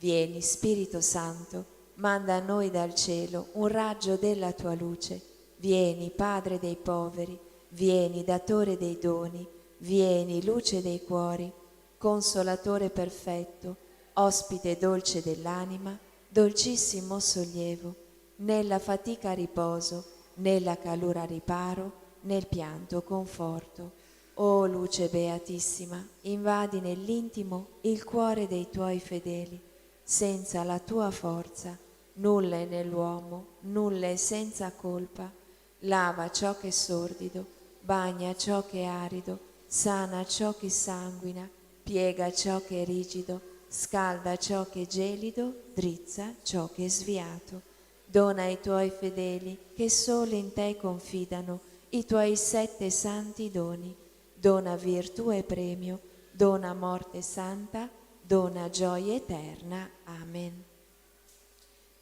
Vieni, Spirito Santo, manda a noi dal cielo un raggio della tua luce. Vieni, Padre dei poveri, vieni, Datore dei doni, vieni, luce dei cuori, Consolatore perfetto, ospite dolce dell'anima, dolcissimo sollievo, nella fatica riposo, nella calura riparo, nel pianto conforto. O luce beatissima, invadi nell'intimo il cuore dei tuoi fedeli. Senza la tua forza nulla è nell'uomo, nulla è senza colpa. Lava ciò che è sordido, bagna ciò che è arido, sana ciò che sanguina, piega ciò che è rigido, scalda ciò che è gelido, drizza ciò che è sviato. Dona ai tuoi fedeli che solo in te confidano i tuoi 7 santi doni. Dona virtù e premio, dona morte santa, dona gioia eterna. Amen.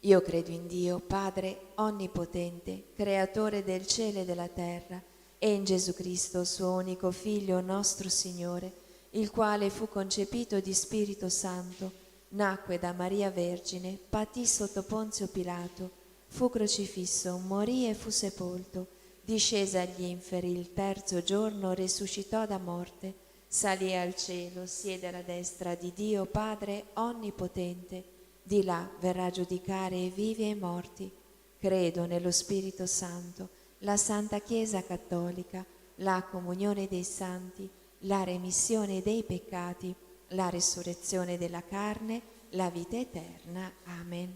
Io credo in Dio, Padre onnipotente, creatore del cielo e della terra, e in Gesù Cristo, suo unico Figlio, nostro Signore, il quale fu concepito di Spirito Santo, nacque da Maria Vergine, patì sotto Ponzio Pilato, fu crocifisso, morì e fu sepolto, discese agli inferi, il terzo giorno risuscitò da morte, salì al cielo, siede alla destra di Dio Padre onnipotente, di là verrà a giudicare i vivi e i morti. Credo nello Spirito Santo, la Santa Chiesa Cattolica, la comunione dei santi, la remissione dei peccati, la resurrezione della carne, la vita eterna. Amen.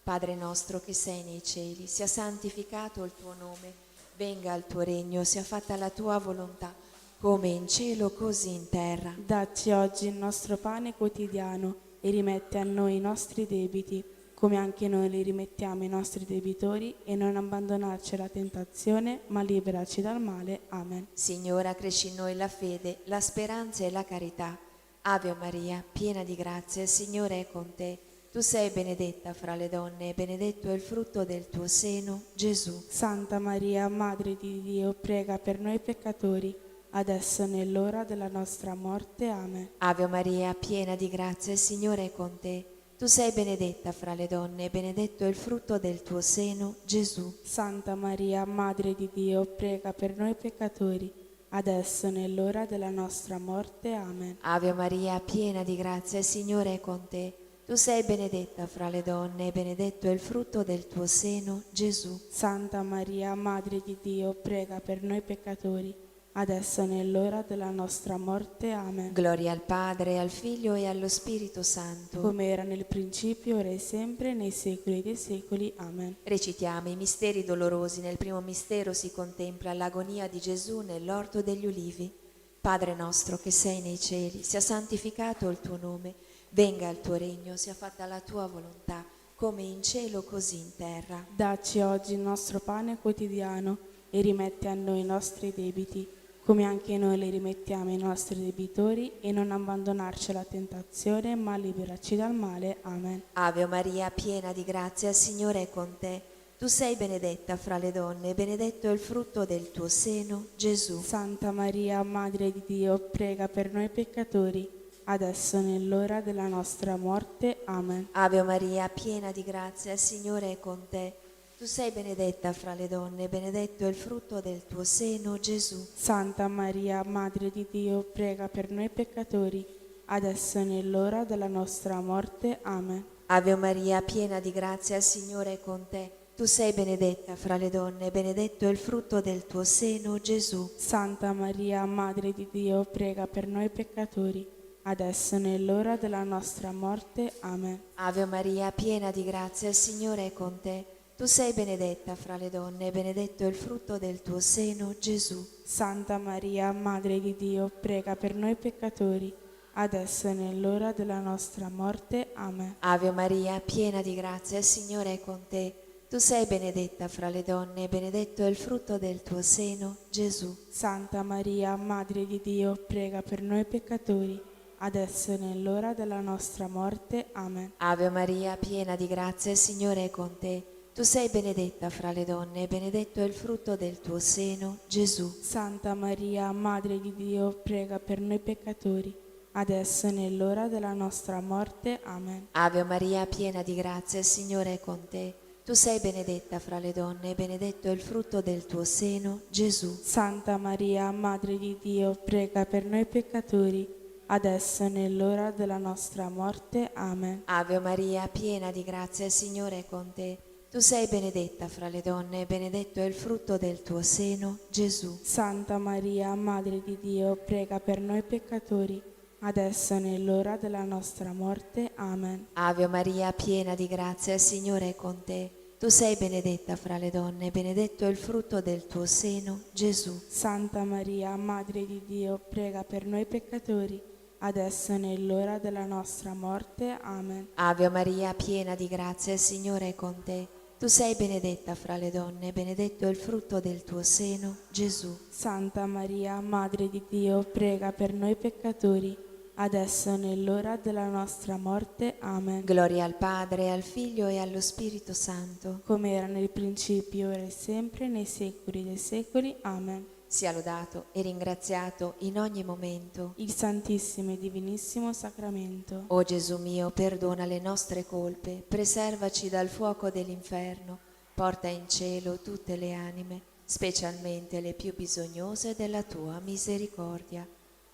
Padre nostro che sei nei cieli, sia santificato il tuo nome, venga il tuo regno, sia fatta la tua volontà, come in cielo così in terra. Dacci oggi il nostro pane quotidiano e rimetti a noi i nostri debiti, come anche noi li rimettiamo ai nostri debitori, e non abbandonarci alla tentazione, ma liberaci dal male. Amen. Signora, cresci in noi la fede, la speranza e la carità. Ave Maria, piena di grazia, il Signore è con te. Tu sei benedetta fra le donne e benedetto è il frutto del tuo seno, Gesù. Santa Maria, Madre di Dio, prega per noi peccatori, adesso e nell'ora della nostra morte. Amen. Ave Maria, piena di grazia, il Signore è con te. Tu sei benedetta fra le donne e benedetto è il frutto del tuo seno, Gesù. Santa Maria, Madre di Dio, prega per noi peccatori, adesso e nell'ora della nostra morte. Amen. Ave Maria, piena di grazia, il Signore è con te. Tu sei benedetta fra le donne e benedetto è il frutto del tuo seno, Gesù. Santa Maria, Madre di Dio, prega per noi peccatori, adesso e nell'ora della nostra morte. Amen. Gloria al Padre, al Figlio e allo Spirito Santo. Come era nel principio, ora e sempre, nei secoli dei secoli. Amen. Recitiamo i misteri dolorosi. Nel primo mistero si contempla l'agonia di Gesù nell'orto degli ulivi. Padre nostro che sei nei cieli, sia santificato il tuo nome, venga il tuo regno, sia fatta la tua volontà, come in cielo così in terra. Dacci oggi il nostro pane quotidiano e rimetti a noi i nostri debiti, come anche noi li rimettiamo ai nostri debitori, e non abbandonarci alla tentazione, ma liberaci dal male. Amen. Ave Maria, piena di grazia, il Signore è con te. Tu sei benedetta fra le donne, e benedetto è il frutto del tuo seno, Gesù. Santa Maria, Madre di Dio, prega per noi peccatori, adesso e nell'ora della nostra morte. Amen. Ave Maria, piena di grazia, il Signore è con te. Tu sei benedetta fra le donne, e benedetto è il frutto del tuo seno, Gesù. Santa Maria, Madre di Dio, prega per noi peccatori, adesso e nell'ora della nostra morte. Amen. Ave Maria, piena di grazia, il Signore è con te. Tu sei benedetta fra le donne, e benedetto è il frutto del tuo seno, Gesù. Santa Maria, Madre di Dio, prega per noi peccatori, adesso e nell'ora della nostra morte. Amen. Ave Maria, piena di grazia, il Signore è con te. Tu sei benedetta fra le donne, e benedetto è il frutto del tuo seno, Gesù. Santa Maria, Madre di Dio, prega per noi peccatori, adesso e nell'ora della nostra morte. Amen. Ave Maria, piena di grazia, il Signore è con te. Tu sei benedetta fra le donne, e benedetto è il frutto del tuo seno, Gesù. Santa Maria, Madre di Dio, prega per noi peccatori, adesso e nell'ora della nostra morte. Amen. Ave Maria, piena di grazia, il Signore è con te. Tu sei benedetta fra le donne, e benedetto è il frutto del tuo seno, Gesù. Santa Maria, Madre di Dio, prega per noi peccatori, adesso e nell'ora della nostra morte. Amen. Ave Maria, piena di grazia, il Signore è con te. Tu sei benedetta fra le donne, e benedetto è il frutto del tuo seno, Gesù. Santa Maria, Madre di Dio, prega per noi peccatori, adesso e nell'ora della nostra morte. Amen. Ave Maria, piena di grazia, il Signore è con te. Tu sei benedetta fra le donne, e benedetto è il frutto del tuo seno, Gesù. Santa Maria, Madre di Dio, prega per noi peccatori, adesso e nell'ora della nostra morte. Amen. Ave Maria, piena di grazia, il Signore è con te. Tu sei benedetta fra le donne, e benedetto è il frutto del tuo seno, Gesù. Santa Maria, Madre di Dio, prega per noi peccatori, adesso e nell'ora della nostra morte. Amen. Ave Maria, piena di grazia, il Signore è con te. Tu sei benedetta fra le donne, e benedetto è il frutto del tuo seno, Gesù. Santa Maria, Madre di Dio, prega per noi peccatori, adesso e nell'ora della nostra morte. Amen. Gloria al Padre, al Figlio e allo Spirito Santo. Come era nel principio, ora e sempre, nei secoli dei secoli. Amen. Sia lodato e ringraziato in ogni momento Il Santissimo e Divinissimo Sacramento. O Gesù mio, perdona le nostre colpe, preservaci dal fuoco dell'inferno, porta in cielo tutte le anime, specialmente le più bisognose della tua misericordia.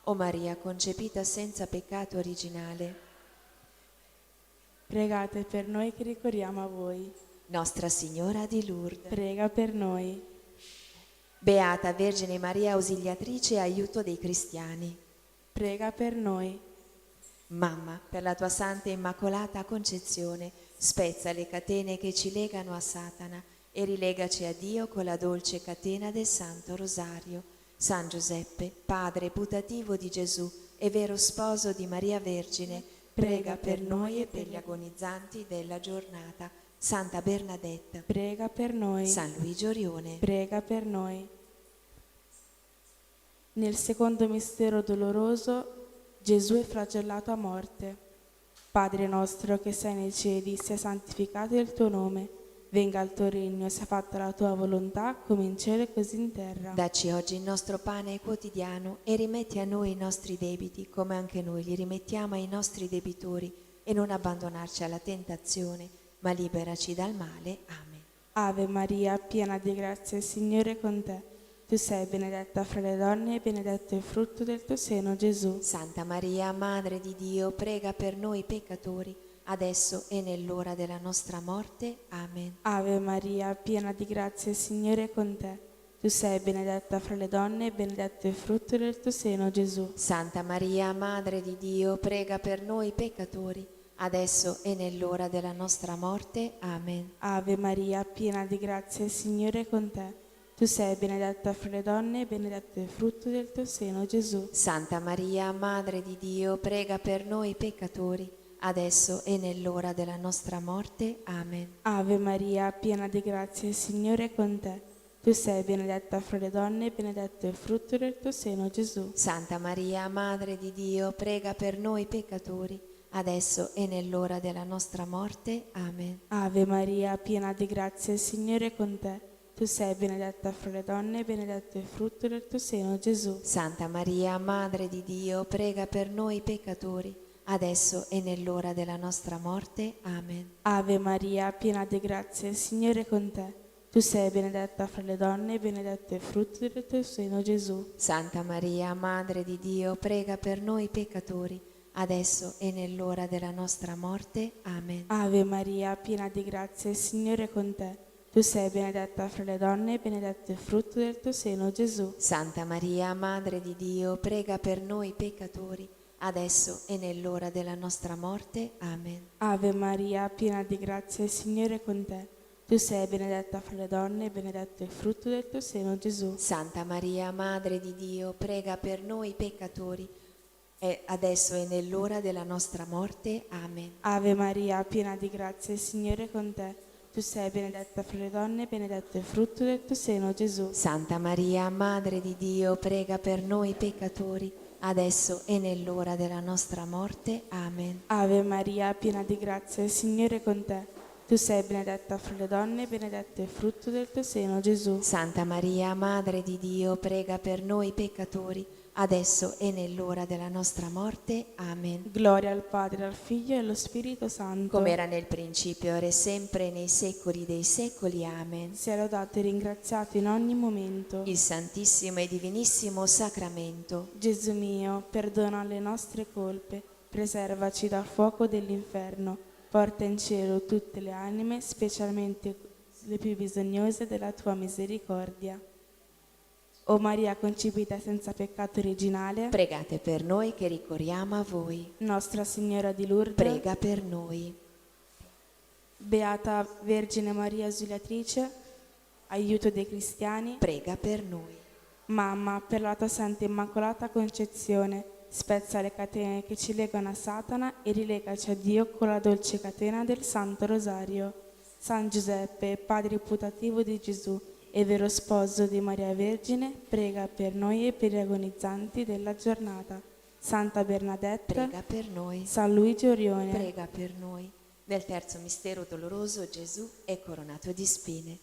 O Maria concepita senza peccato originale, Pregate per noi che ricorriamo a voi. Nostra Signora di Lourdes, Prega per noi. Beata Vergine Maria, ausiliatrice e aiuto dei cristiani. Prega per noi. Mamma, per la tua santa e immacolata concezione, spezza le catene che ci legano a Satana e rilegaci a Dio con la dolce catena del Santo Rosario. San Giuseppe, padre putativo di Gesù e vero sposo di Maria Vergine, prega per noi e per gli agonizzanti della giornata. Santa Bernadetta, Prega per noi. San Luigi Orione. Prega per noi. Nel secondo mistero doloroso, Gesù è flagellato a morte. Padre nostro che sei nei cieli, sia santificato il tuo nome. Venga il tuo regno, sia fatta la tua volontà, come in cielo e così in terra. Dacci oggi il nostro pane quotidiano e rimetti a noi i nostri debiti, come anche noi li rimettiamo ai nostri debitori, e non abbandonarci alla tentazione, ma liberaci dal male. Amen. Ave Maria, piena di grazia, il Signore è con te. Tu sei benedetta fra le donne e benedetto è il frutto del tuo seno, Gesù. Santa Maria, Madre di Dio, prega per noi peccatori, adesso e nell'ora della nostra morte. Amen. Ave Maria, piena di grazia, il Signore è con te. Tu sei benedetta fra le donne e benedetto è il frutto del tuo seno, Gesù. Santa Maria, Madre di Dio, prega per noi peccatori, adesso e nell'ora della nostra morte. Amen. Ave Maria, piena di grazia, il Signore è con te. Tu sei benedetta fra le donne e benedetto è il frutto del tuo seno, Gesù. Santa Maria, Madre di Dio, prega per noi peccatori, adesso e nell'ora della nostra morte. Amen. Ave Maria, piena di grazia, il Signore è con te. Tu sei benedetta fra le donne e benedetto è il frutto del tuo seno, Gesù. Santa Maria, Madre di Dio, prega per noi peccatori, adesso e nell'ora della nostra morte. Amen. Ave Maria, piena di grazia, il Signore è con te. Tu sei benedetta fra le donne e benedetto è il frutto del tuo seno, Gesù. Santa Maria, Madre di Dio, prega per noi peccatori, adesso e nell'ora della nostra morte. Amen. Ave Maria, piena di grazia, il Signore è con te. Tu sei benedetta fra le donne e benedetto è il frutto del tuo seno, Gesù. Santa Maria, Madre di Dio, prega per noi peccatori, adesso e nell'ora della nostra morte. Amen. Ave Maria, piena di grazia, il Signore è con te. Tu sei benedetta fra le donne e benedetto è il frutto del tuo seno, Gesù. Santa Maria, Madre di Dio, prega per noi peccatori, adesso e nell'ora della nostra morte. Amen. Ave Maria, piena di grazia, il Signore è con te. Tu sei benedetta fra le donne e benedetto è il frutto del tuo seno, Gesù. Santa Maria, Madre di Dio, prega per noi peccatori, e adesso e nell'ora della nostra morte. Amen. Ave Maria, piena di grazia, il Signore è con te. Tu sei benedetta fra le donne e benedetto è il frutto del tuo seno, Gesù. Santa Maria, Madre di Dio, prega per noi peccatori, adesso e nell'ora della nostra morte. Amen. Ave Maria, piena di grazia, il Signore è con te. Tu sei benedetta fra le donne e benedetto è il frutto del tuo seno, Gesù. Santa Maria, Madre di Dio, prega per noi peccatori, adesso e nell'ora della nostra morte. Amen. Gloria al Padre, al Figlio e allo Spirito Santo. Come era nel principio, ora e sempre, nei secoli dei secoli. Amen. Sia lodato e ringraziato in ogni momento. Il Santissimo e Divinissimo Sacramento. Gesù mio, perdona le nostre colpe, preservaci dal fuoco dell'inferno, porta in cielo tutte le anime, specialmente le più bisognose della tua misericordia. O Maria concepita senza peccato originale, Pregate per noi che ricorriamo a voi. Nostra Signora di Lourdes, Prega per noi. Beata Vergine Maria Ausiliatrice, aiuto dei cristiani, Prega per noi. Mamma, per la tua Santa Immacolata Concezione, spezza le catene che ci legano a Satana e rilegaci a Dio con la dolce catena del Santo Rosario. San Giuseppe, Padre putativo di Gesù e vero sposo di Maria Vergine, prega per noi e per gli agonizzanti della giornata. Santa Bernadette, Prega per noi. San Luigi Orione, Prega per noi. Nel terzo mistero doloroso Gesù è coronato di spine.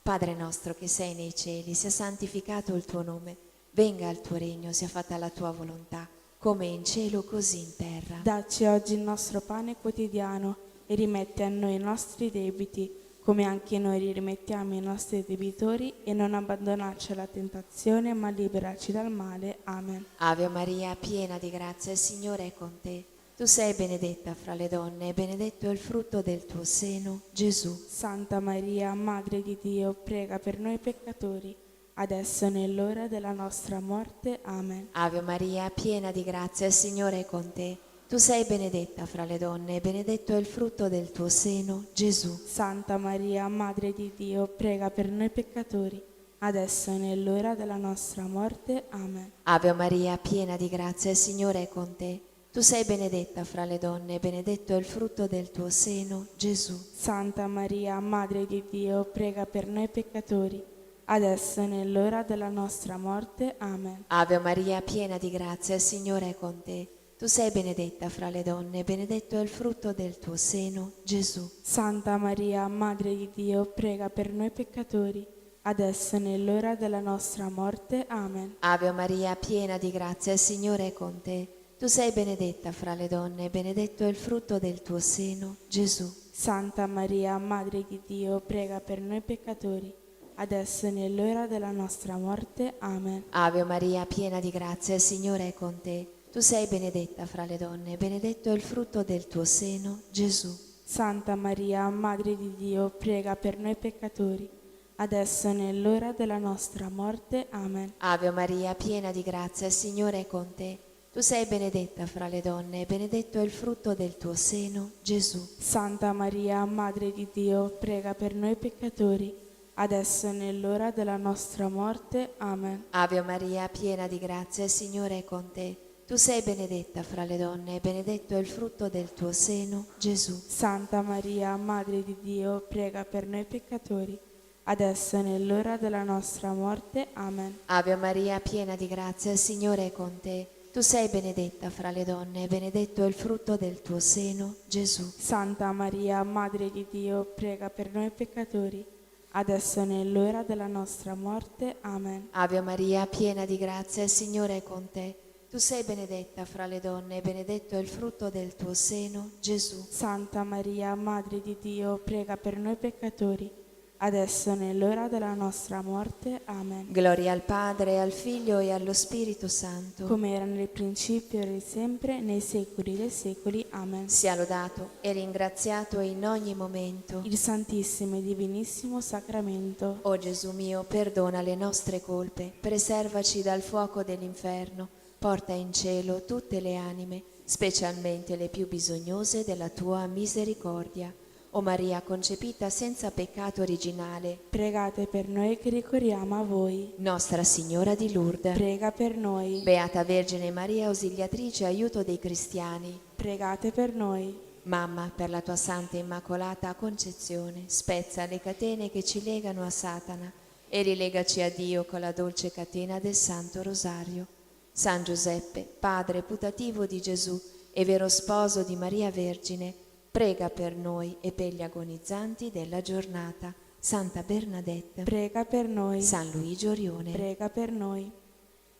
Padre nostro che sei nei cieli, sia santificato il tuo nome. Venga il tuo regno, sia fatta la tua volontà, come in cielo così in terra. dacci oggi il nostro pane quotidiano e rimetti a noi i nostri debiti, come anche noi rimettiamo i nostri debitori, e non abbandonarci alla tentazione, ma liberaci dal male. Amen. Ave Maria, piena di grazia, il Signore è con te. Tu sei benedetta fra le donne e benedetto è il frutto del tuo seno, Gesù. Santa Maria, Madre di Dio, prega per noi peccatori, adesso e nell'ora della nostra morte. Amen. Ave Maria, piena di grazia, il Signore è con te. Tu sei benedetta fra le donne e benedetto è il frutto del tuo seno, Gesù. Santa Maria, Madre di Dio, prega per noi peccatori, adesso e nell'ora della nostra morte. Amen. Ave Maria, piena di grazia, il Signore è con te. Tu sei benedetta fra le donne e benedetto è il frutto del tuo seno, Gesù. Santa Maria, Madre di Dio, prega per noi peccatori, adesso e nell'ora della nostra morte. Amen. Ave Maria, piena di grazia, il Signore è con te. Tu sei benedetta fra le donne e benedetto è il frutto del tuo seno, Gesù. Santa Maria, Madre di Dio, prega per noi peccatori, adesso e nell'ora della nostra morte. Amen. Ave Maria, piena di grazia, il Signore è con te. Tu sei benedetta fra le donne e benedetto è il frutto del tuo seno, Gesù. Santa Maria, Madre di Dio, prega per noi peccatori, adesso e nell'ora della nostra morte. Amen. Ave Maria, piena di grazia, il Signore è con te. Tu sei benedetta fra le donne, benedetto è il frutto del tuo seno, Gesù. Santa Maria, Madre di Dio, prega per noi peccatori, adesso e nell'ora della nostra morte. Amen. Ave Maria, piena di grazia, il Signore è con te. Tu sei benedetta fra le donne, benedetto è il frutto del tuo seno, Gesù. Santa Maria, Madre di Dio, prega per noi peccatori, adesso e nell'ora della nostra morte. Amen. Ave Maria, piena di grazia, il Signore è con te. Tu sei benedetta fra le donne, benedetto è il frutto del tuo seno, Gesù. Santa Maria, Madre di Dio, prega per noi peccatori, adesso e nell'ora della nostra morte. Amen. Ave Maria, piena di grazia, il Signore è con te. Tu sei benedetta fra le donne, benedetto è il frutto del tuo seno, Gesù. Santa Maria, Madre di Dio, prega per noi peccatori, adesso e nell'ora della nostra morte. Amen. Ave Maria, piena di grazia, il Signore è con te. Tu sei benedetta fra le donne, benedetto è il frutto del tuo seno, Gesù. Santa Maria, Madre di Dio, prega per noi peccatori, adesso e nell'ora della nostra morte. Amen. Gloria al Padre, al Figlio e allo Spirito Santo. Come era nel principio, ora e sempre, nei secoli dei secoli. Amen. Sia lodato e ringraziato in ogni momento. Il Santissimo e Divinissimo Sacramento. O Gesù mio, perdona le nostre colpe, preservaci dal fuoco dell'inferno, porta in cielo tutte le anime, specialmente le più bisognose della tua misericordia. O Maria concepita senza peccato originale, Pregate per noi che ricorriamo a voi. Nostra Signora di Lourdes, Prega per noi. Beata Vergine Maria, ausiliatrice e aiuto dei cristiani, Pregate per noi. Mamma, per la tua santa e immacolata concezione, spezza le catene che ci legano a Satana e rilegaci a Dio con la dolce catena del Santo Rosario. San Giuseppe, padre putativo di Gesù e vero sposo di Maria Vergine, prega per noi e per gli agonizzanti della giornata. Santa Bernadette, Prega per noi. San Luigi Orione. Prega per noi.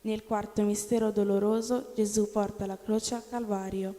Nel quarto mistero doloroso, Gesù porta la croce al Calvario.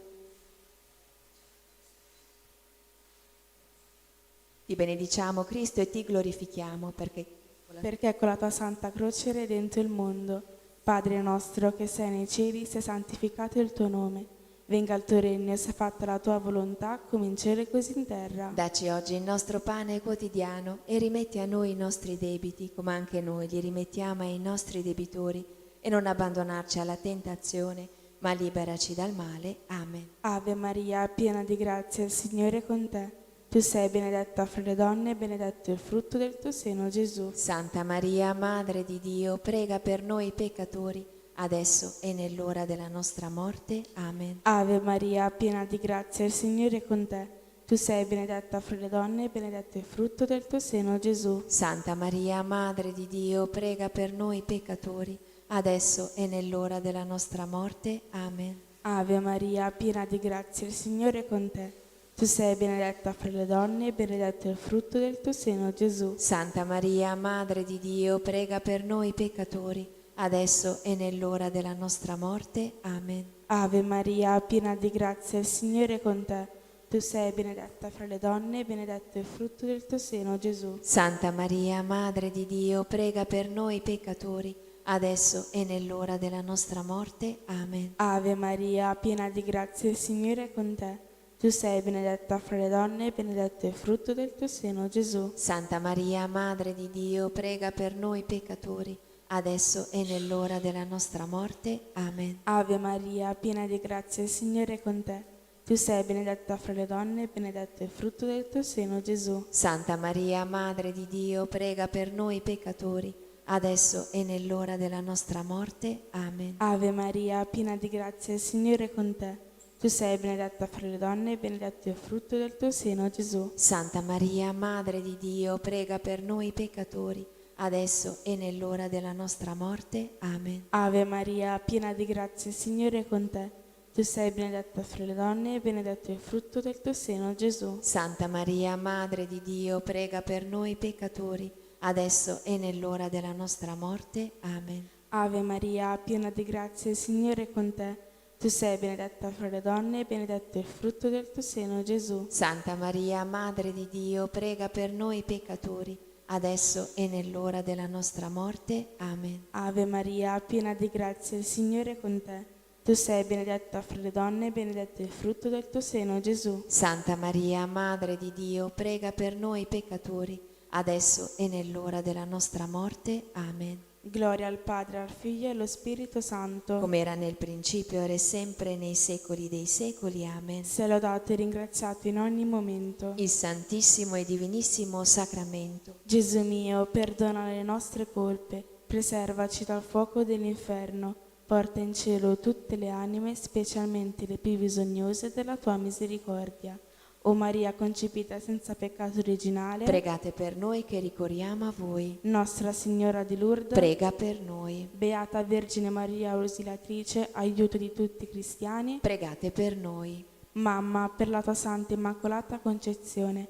Ti benediciamo, Cristo, e ti glorifichiamo Perché con la tua santa croce hai redento il mondo. Padre nostro che sei nei cieli, sia santificato il tuo nome. Venga il tuo regno, sia fatta la tua volontà, come in cielo e così in terra. Dacci oggi il nostro pane quotidiano e rimetti a noi i nostri debiti, come anche noi li rimettiamo ai nostri debitori, e non abbandonarci alla tentazione, ma liberaci dal male. Amen. Ave Maria, piena di grazia, il Signore è con te. Tu sei benedetta fra le donne e benedetto il frutto del tuo seno, Gesù. Santa Maria, Madre di Dio, prega per noi peccatori, adesso e nell'ora della nostra morte. Amen. Ave Maria, piena di grazia, il Signore è con te. Tu sei benedetta fra le donne e benedetto il frutto del tuo seno, Gesù. Santa Maria, Madre di Dio, prega per noi peccatori, adesso e nell'ora della nostra morte. Amen. Ave Maria, piena di grazia, il Signore è con te. Tu sei benedetta fra le donne e benedetto il frutto del tuo seno, Gesù. Santa Maria, Madre di Dio, prega per noi peccatori, adesso e nell'ora della nostra morte. Amen. Ave Maria, piena di grazia, il Signore è con te. Tu sei benedetta fra le donne e benedetto il frutto del tuo seno, Gesù. Santa Maria, Madre di Dio, prega per noi peccatori, adesso e nell'ora della nostra morte. Amen. Ave Maria, piena di grazia, il Signore è con te. Tu sei benedetta fra le donne e benedetto il frutto del tuo seno, Gesù. Santa Maria, Madre di Dio, prega per noi peccatori, adesso e nell'ora della nostra morte. Amen. Ave Maria, piena di grazia, il Signore è con te. Tu sei benedetta fra le donne e benedetto il frutto del tuo seno, Gesù. Santa Maria, Madre di Dio, prega per noi peccatori, adesso e nell'ora della nostra morte. Amen. Ave Maria, piena di grazia, il Signore è con te. Tu sei benedetta fra le donne e benedetto il frutto del tuo seno, Gesù. Santa Maria, Madre di Dio, prega per noi peccatori, adesso e nell'ora della nostra morte. Amen. Ave Maria, piena di grazia, il Signore è con te. Tu sei benedetta fra le donne e benedetto il frutto del tuo seno, Gesù. Santa Maria, Madre di Dio, prega per noi peccatori, adesso e nell'ora della nostra morte. Amen. Ave Maria, piena di grazia, il Signore è con te. Tu sei benedetta fra le donne e benedetto il frutto del tuo seno, Gesù. Santa Maria, Madre di Dio, prega per noi peccatori, adesso e nell'ora della nostra morte. Amen. Ave Maria, piena di grazia, il Signore è con te. Tu sei benedetta fra le donne e benedetto il frutto del tuo seno, Gesù. Santa Maria, Madre di Dio, prega per noi peccatori, adesso e nell'ora della nostra morte. Amen. Gloria al Padre, al Figlio e allo Spirito Santo. Come era nel principio, ora e sempre, nei secoli dei secoli. Amen. Sia lodato e ringraziato in ogni momento. Il Santissimo e Divinissimo Sacramento. Gesù mio, perdona le nostre colpe, preservaci dal fuoco dell'inferno, porta in cielo tutte le anime, specialmente le più bisognose della tua misericordia. O Maria concepita senza peccato originale, Pregate per noi che ricorriamo a voi. Nostra Signora di Lourdes, Prega per noi. Beata Vergine Maria Ausiliatrice, aiuto di tutti i cristiani, Pregate per noi. Mamma, per la tua Santa Immacolata Concezione,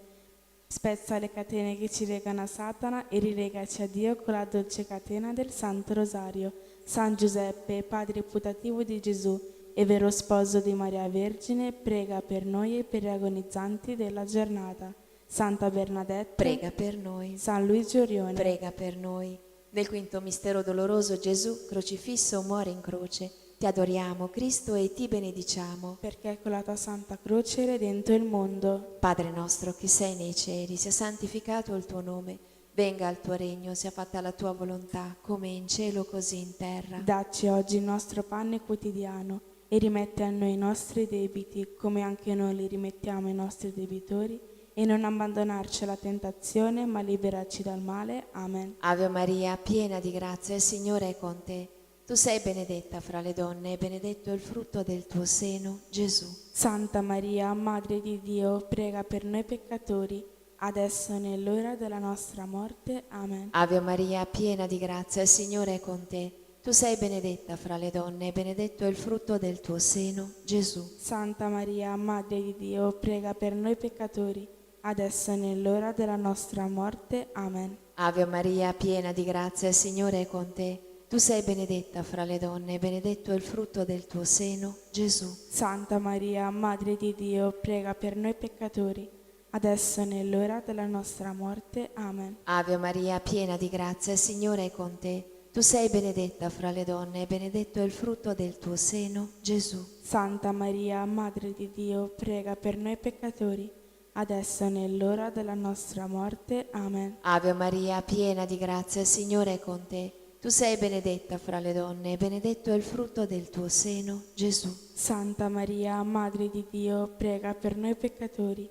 spezza le catene che ci legano a Satana e rilegaci a Dio con la dolce catena del Santo Rosario. San Giuseppe, Padre putativo di Gesù e vero sposo di Maria Vergine, prega per noi e per gli agonizzanti della giornata. Santa Bernadette, Prega per noi. San Luigi Orione, Prega per noi. Nel quinto mistero doloroso Gesù, crocifisso, muore in croce. Ti adoriamo, Cristo, e ti benediciamo. perché con la tua Santa Croce hai redento il mondo. Padre nostro che sei nei cieli, sia santificato il tuo nome. Venga il tuo regno, sia fatta la tua volontà, come in cielo così in terra. Dacci oggi il nostro pane quotidiano e rimetti a noi i nostri debiti, come anche noi li rimettiamo ai nostri debitori, e non abbandonarci alla tentazione, ma liberaci dal male. Amen. Ave Maria, piena di grazia, il Signore è con te. Tu sei benedetta fra le donne e benedetto è il frutto del tuo seno, Gesù. Santa Maria, Madre di Dio, prega per noi peccatori, adesso e nell'ora della nostra morte. Amen. Ave Maria, piena di grazia, il Signore è con te. Tu sei benedetta fra le donne e benedetto è il frutto del tuo seno, Gesù. Santa Maria, Madre di Dio, prega per noi peccatori, adesso e nell'ora della nostra morte. Amen. Ave Maria, piena di grazia, il Signore è con te. Tu sei benedetta fra le donne e benedetto è il frutto del tuo seno, Gesù. Santa Maria, Madre di Dio, prega per noi peccatori, adesso e nell'ora della nostra morte. Amen. Ave Maria, piena di grazia, il Signore è con te. Tu sei benedetta fra le donne e benedetto è il frutto del tuo seno, Gesù. Santa Maria, Madre di Dio, prega per noi peccatori, adesso e nell'ora della nostra morte. Amen. Ave Maria, piena di grazia, il Signore è con te. Tu sei benedetta fra le donne e benedetto è il frutto del tuo seno, Gesù. Santa Maria, Madre di Dio, prega per noi peccatori,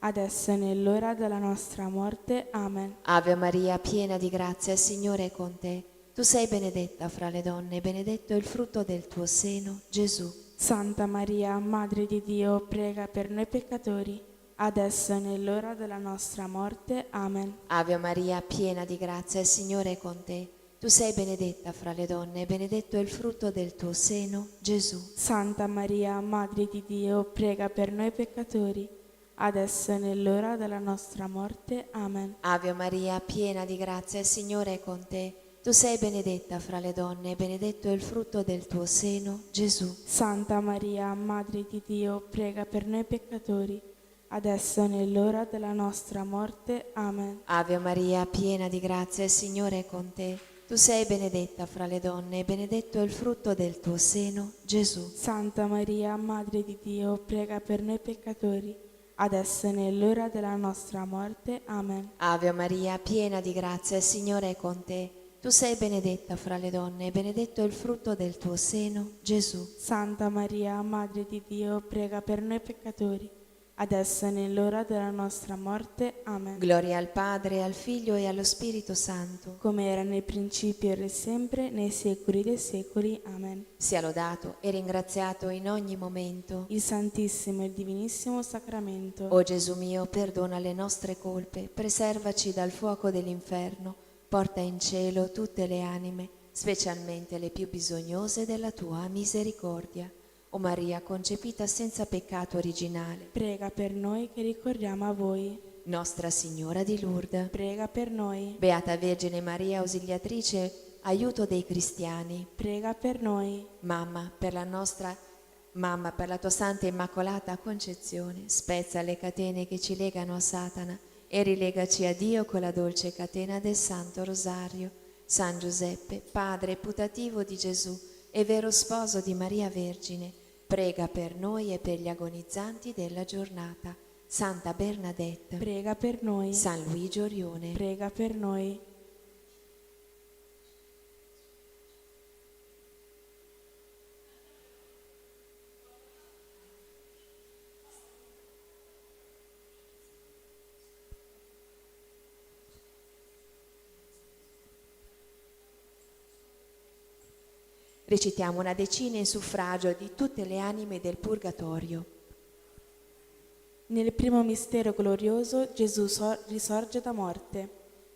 adesso e nell'ora della nostra morte. Amen. Ave Maria, piena di grazia, il Signore è con te. Tu sei benedetta fra le donne e benedetto è il frutto del tuo seno, Gesù. Santa Maria, Madre di Dio, prega per noi peccatori, adesso e nell'ora della nostra morte. Amen. Ave Maria, piena di grazia, il Signore è con te. Tu sei benedetta fra le donne e benedetto è il frutto del tuo seno, Gesù. Santa Maria, Madre di Dio, prega per noi peccatori, adesso e nell'ora della nostra morte. Amen. Ave Maria, piena di grazia, il Signore è con te. Tu sei benedetta fra le donne e benedetto è il frutto del tuo seno, Gesù. Santa Maria, Madre di Dio, prega per noi peccatori, adesso e nell'ora della nostra morte. Amen. Ave Maria, piena di grazia, il Signore è con te. Tu sei benedetta fra le donne e benedetto è il frutto del tuo seno, Gesù. Santa Maria, Madre di Dio, prega per noi peccatori, adesso e nell'ora della nostra morte. Amen. Ave Maria, piena di grazia, il Signore è con te. Tu sei benedetta fra le donne e benedetto è il frutto del tuo seno, Gesù. Santa Maria, Madre di Dio, prega per noi peccatori, adesso e nell'ora della nostra morte. Amen. Gloria al Padre, al Figlio e allo Spirito Santo. Come era nel principio, ora e sempre, nei secoli dei secoli. Amen. Sia lodato e ringraziato in ogni momento. Il Santissimo e il Divinissimo Sacramento. O Gesù mio, perdona le nostre colpe, preservaci dal fuoco dell'inferno, porta in cielo tutte le anime, specialmente le più bisognose della tua misericordia. O Maria concepita senza peccato originale, Prega per noi che ricorriamo a voi. Nostra Signora di Lourdes, Prega per noi. Beata Vergine Maria Ausiliatrice, aiuto dei cristiani, Prega per noi. Mamma, per la tua Santa Immacolata Concezione, spezza le catene che ci legano a Satana e rilegaci a Dio con la dolce catena del Santo Rosario. San Giuseppe, padre putativo di Gesù e vero sposo di Maria Vergine, prega per noi e per gli agonizzanti della giornata. Santa Bernadetta, prega per noi. San Luigi Orione, Prega per noi. recitiamo una decina in suffragio di tutte le anime del Purgatorio. Nel primo mistero glorioso Gesù risorge da morte.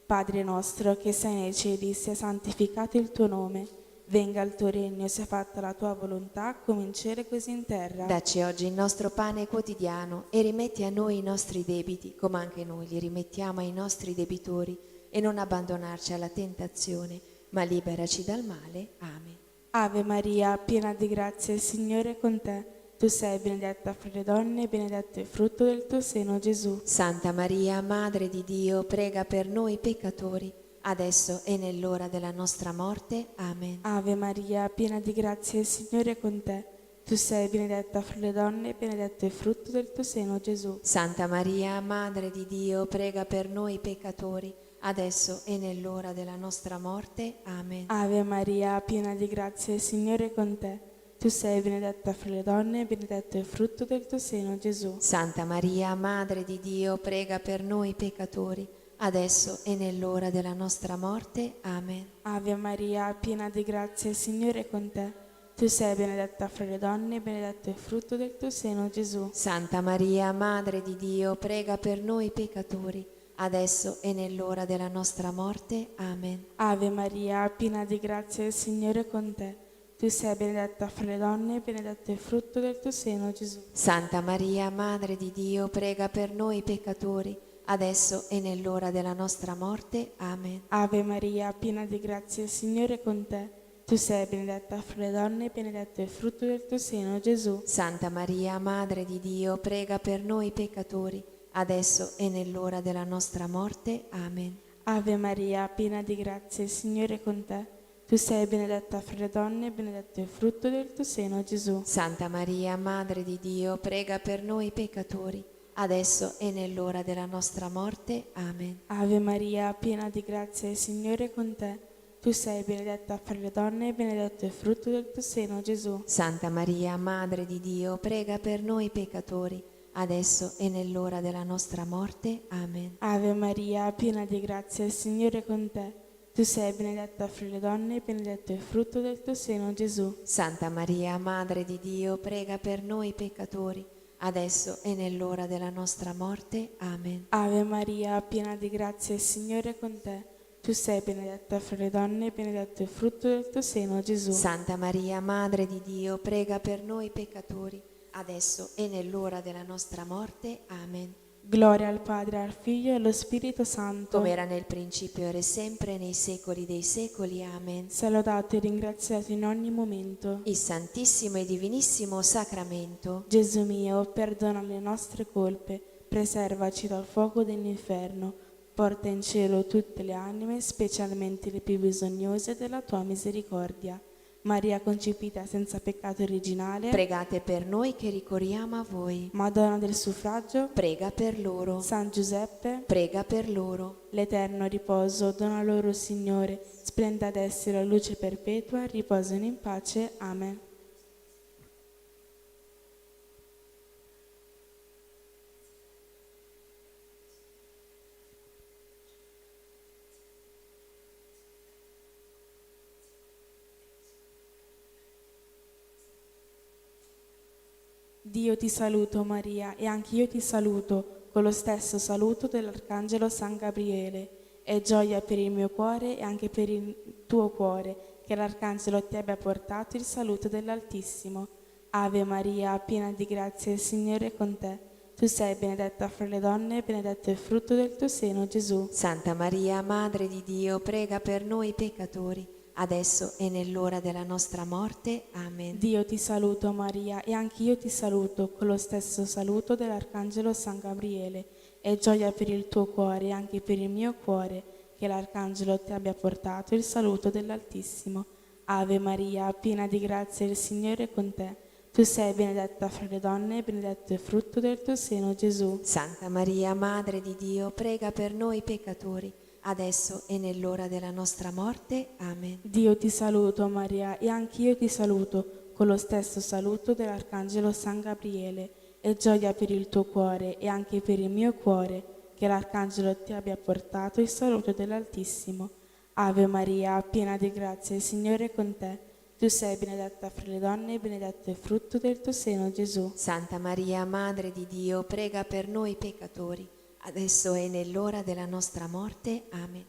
Padre nostro che sei nei cieli, sia santificato il tuo nome. Venga il tuo regno, sia fatta la tua volontà, come in cielo e così in terra. Dacci oggi il nostro pane quotidiano e rimetti a noi i nostri debiti, come anche noi li rimettiamo ai nostri debitori, e non abbandonarci alla tentazione, ma liberaci dal male. Amen. Ave Maria, piena di grazia, il Signore è con te. Tu sei benedetta fra le donne e benedetto è il frutto del tuo seno, Gesù. Santa Maria, Madre di Dio, prega per noi peccatori, adesso e nell'ora della nostra morte. Amen. Ave Maria, piena di grazia, il Signore è con te. Tu sei benedetta fra le donne e benedetto è il frutto del tuo seno, Gesù. Santa Maria, Madre di Dio, prega per noi peccatori, adesso e nell'ora della nostra morte. Amen. Ave Maria, piena di grazia, il Signore è con te. Tu sei benedetta fra le donne e benedetto è il frutto del tuo seno, Gesù. Santa Maria, Madre di Dio, prega per noi peccatori, adesso e nell'ora della nostra morte. Amen. Ave Maria, piena di grazia, il Signore è con te. Tu sei benedetta fra le donne e benedetto è il frutto del tuo seno, Gesù. Santa Maria, Madre di Dio, prega per noi peccatori, adesso e nell'ora della nostra morte. Amen. Ave Maria, piena di grazia, il Signore è con te. Tu sei benedetta fra le donne e benedetto è il frutto del tuo seno, Gesù. Santa Maria, Madre di Dio, prega per noi peccatori, adesso e nell'ora della nostra morte. Amen. Ave Maria, piena di grazia, il Signore è con te. Tu sei benedetta fra le donne e benedetto è il frutto del tuo seno, Gesù. Santa Maria, Madre di Dio, prega per noi peccatori, adesso e nell'ora della nostra morte. Amen. Ave Maria, piena di grazia, il Signore è con te. Tu sei benedetta fra le donne e benedetto è il frutto del tuo seno, Gesù. Santa Maria, Madre di Dio, prega per noi peccatori, adesso e nell'ora della nostra morte. Amen. Ave Maria, piena di grazia, il Signore è con te. Tu sei benedetta fra le donne e benedetto è il frutto del tuo seno, Gesù. Santa Maria, Madre di Dio, prega per noi peccatori, adesso e nell'ora della nostra morte. Amen. Ave Maria, piena di grazia, il Signore è con te. Tu sei benedetta fra le donne e benedetto è il frutto del tuo seno, Gesù. Santa Maria, Madre di Dio, prega per noi peccatori, adesso e nell'ora della nostra morte. Amen. Ave Maria, piena di grazia, il Signore è con te. Tu sei benedetta fra le donne e benedetto è il frutto del tuo seno, Gesù. Santa Maria, Madre di Dio, prega per noi peccatori, adesso e nell'ora della nostra morte. Amen. Gloria al Padre, al Figlio e allo Spirito Santo. Come era nel principio, ora e sempre, nei secoli dei secoli. Amen. Sia lodato e ringraziato in ogni momento. Il Santissimo e Divinissimo Sacramento. Gesù mio, perdona le nostre colpe, preservaci dal fuoco dell'inferno, porta in cielo tutte le anime, specialmente le più bisognose della tua misericordia. Maria concepita senza peccato originale, Pregate per noi che ricorriamo a voi. Madonna del suffragio, Prega per loro. San Giuseppe, Prega per loro. l'eterno riposo dona loro, Signore, splenda ad essi la luce perpetua, riposano in pace. Amen. Dio ti saluto Maria e anche io ti saluto con lo stesso saluto dell'Arcangelo San Gabriele. È gioia per il mio cuore e anche per il tuo cuore che l'Arcangelo ti abbia portato il saluto dell'Altissimo. Ave Maria, piena di grazia, il Signore è con te. Tu sei benedetta fra le donne e benedetto è il frutto del tuo seno, Gesù. Santa Maria, Madre di Dio, prega per noi peccatori, adesso e nell'ora della nostra morte. Amen. Dio ti saluto Maria e anche io ti saluto con lo stesso saluto dell'Arcangelo San Gabriele. È gioia per il tuo cuore e anche per il mio cuore che l'Arcangelo ti abbia portato il saluto dell'Altissimo. Ave Maria, piena di grazia, il Signore è con te. Tu sei benedetta fra le donne e benedetto è il frutto del tuo seno, Gesù. Santa Maria, Madre di Dio, prega per noi peccatori, adesso e nell'ora della nostra morte. Amen. Dio ti saluto, Maria, e anch'io ti saluto con lo stesso saluto dell'Arcangelo San Gabriele. È gioia per il tuo cuore e anche per il mio cuore che l'Arcangelo ti abbia portato il saluto dell'Altissimo. Ave Maria, piena di grazia, il Signore è con te. Tu sei benedetta fra le donne e benedetto è il frutto del tuo seno, Gesù. Santa Maria, Madre di Dio, prega per noi peccatori, adesso e nell'ora della nostra morte. Amen.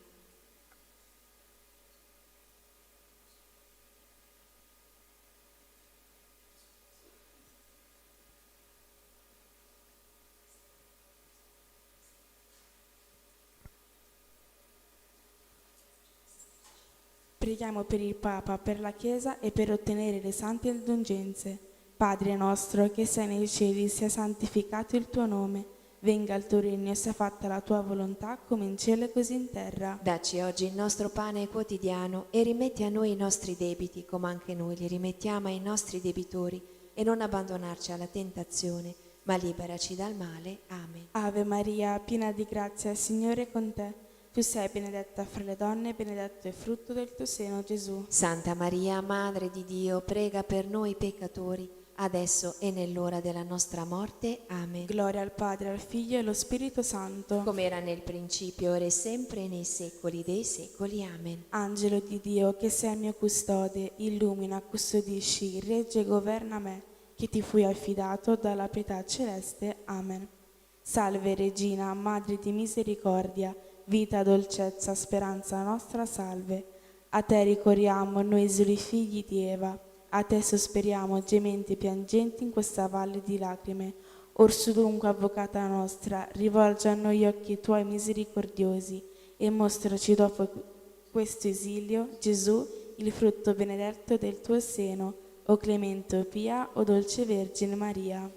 Preghiamo per il Papa, per la Chiesa e per ottenere le sante indulgenze. Padre nostro che sei nei cieli, sia santificato il tuo nome. Venga il tuo regno, sia fatta la tua volontà come in cielo e così in terra. Dacci oggi il nostro pane quotidiano e rimetti a noi i nostri debiti come anche noi li rimettiamo ai nostri debitori e non abbandonarci alla tentazione, ma liberaci dal male. Amen. Ave Maria, piena di grazia, il Signore è con te. Tu sei benedetta fra le donne e benedetto è il frutto del tuo seno, Gesù. Santa Maria, Madre di Dio, prega per noi peccatori, adesso e nell'ora della nostra morte. Amen. Gloria al Padre, al Figlio e allo Spirito Santo. Come era nel principio, ora e sempre, e nei secoli dei secoli. Amen. Angelo di Dio, che sei il mio custode, illumina, custodisci, regge e governa me, che ti fui affidato dalla pietà celeste. Amen. Salve Regina, Madre di misericordia, vita, dolcezza, speranza nostra, salve. A te ricorriamo, noi esuli figli di Eva, a te sospiriamo, gementi e piangenti in questa valle di lacrime. Orso dunque, avvocata nostra, rivolgi a noi gli occhi tuoi misericordiosi e mostraci dopo questo esilio, Gesù, il frutto benedetto del tuo seno, o clemente o pia, o dolce Vergine Maria.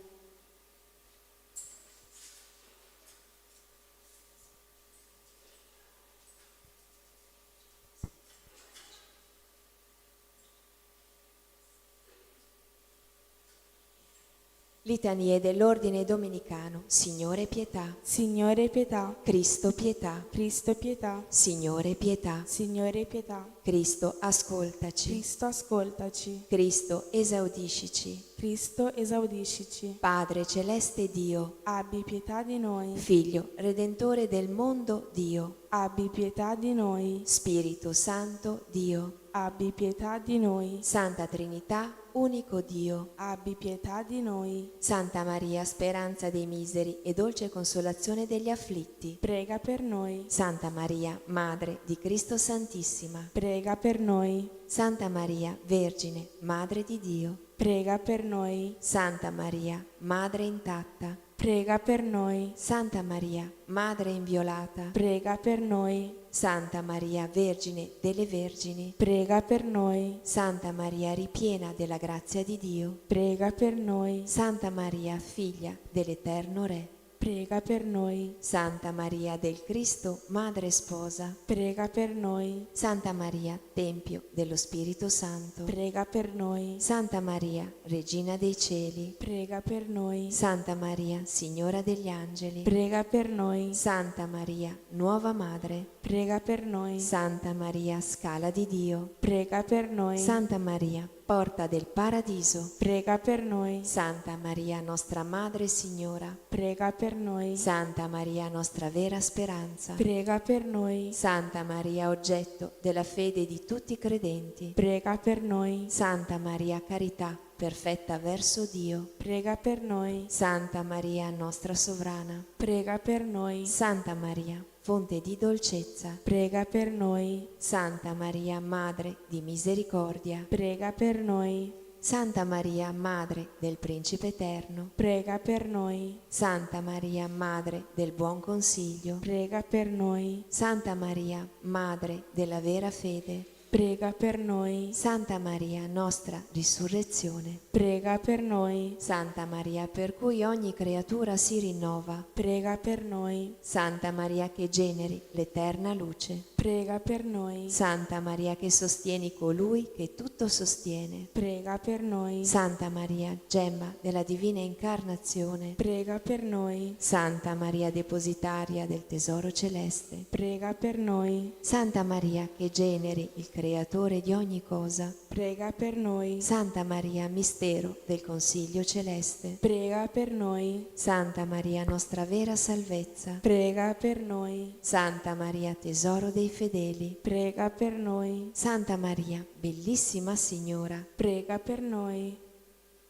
Litanie dell'Ordine Domenicano. Signore pietà. Signore pietà. Cristo pietà. Cristo pietà. Signore pietà. Signore pietà. Cristo ascoltaci. Cristo ascoltaci. Cristo esaudiscici. Cristo esaudiscici. Padre celeste Dio. Abbi pietà di noi. Figlio redentore del mondo Dio. Abbi pietà di noi. Spirito Santo Dio. Abbi pietà di noi. Santa Trinità, unico Dio. Abbi pietà di noi. Santa Maria, speranza dei miseri e dolce consolazione degli afflitti. Prega per noi. Santa Maria, Madre di Cristo Santissima. Prega per noi. Santa Maria, Vergine, Madre di Dio. Prega per noi. Santa Maria, Madre intatta. Prega per noi. Santa Maria, Madre inviolata. Prega per noi. Santa Maria, Vergine delle Vergini. Prega per noi. Santa Maria, ripiena della grazia di Dio. Prega per noi. Santa Maria, figlia dell'Eterno Re. Prega per noi. Santa Maria del Cristo, Madre Sposa. Prega per noi. Santa Maria, Tempio dello Spirito Santo. Prega per noi. Santa Maria, Regina dei Cieli. Prega per noi. Santa Maria, Signora degli Angeli. Prega per noi. Santa Maria, Nuova Madre. Prega per noi. Santa Maria, Scala di Dio. Prega per noi. Santa Maria, Porta del Paradiso. Prega per noi. Santa Maria, nostra Madre Signora. Prega per noi. Santa Maria, nostra vera speranza. Prega per noi. Santa Maria, oggetto della fede di tutti i credenti. Prega per noi. Santa Maria, carità perfetta verso Dio. Prega per noi. Santa Maria, nostra sovrana. Prega per noi. Santa Maria, fonte di dolcezza. Prega per noi. Santa Maria, Madre di misericordia. Prega per noi. Santa Maria, Madre del Principe Eterno. Prega per noi. Santa Maria, Madre del Buon Consiglio. Prega per noi. Santa Maria, Madre della vera fede. Prega per noi. Santa Maria, nostra risurrezione. prega per noi. Santa Maria, per cui ogni creatura si rinnova. Prega per noi. Santa Maria, che generi l'eterna luce. Prega per noi. Santa Maria, che sostieni colui che tutto sostiene. Prega per noi. Santa Maria, gemma della divina incarnazione. Prega per noi. Santa Maria, depositaria del tesoro celeste. Prega per noi. Santa Maria, che generi il creatore di ogni cosa. Prega per noi. Santa Maria, mistero del consiglio celeste. Prega per noi. Santa Maria, nostra vera salvezza. Prega per noi. Santa Maria, tesoro dei fedeli. Prega per noi. Santa Maria, bellissima Signora. Prega per noi.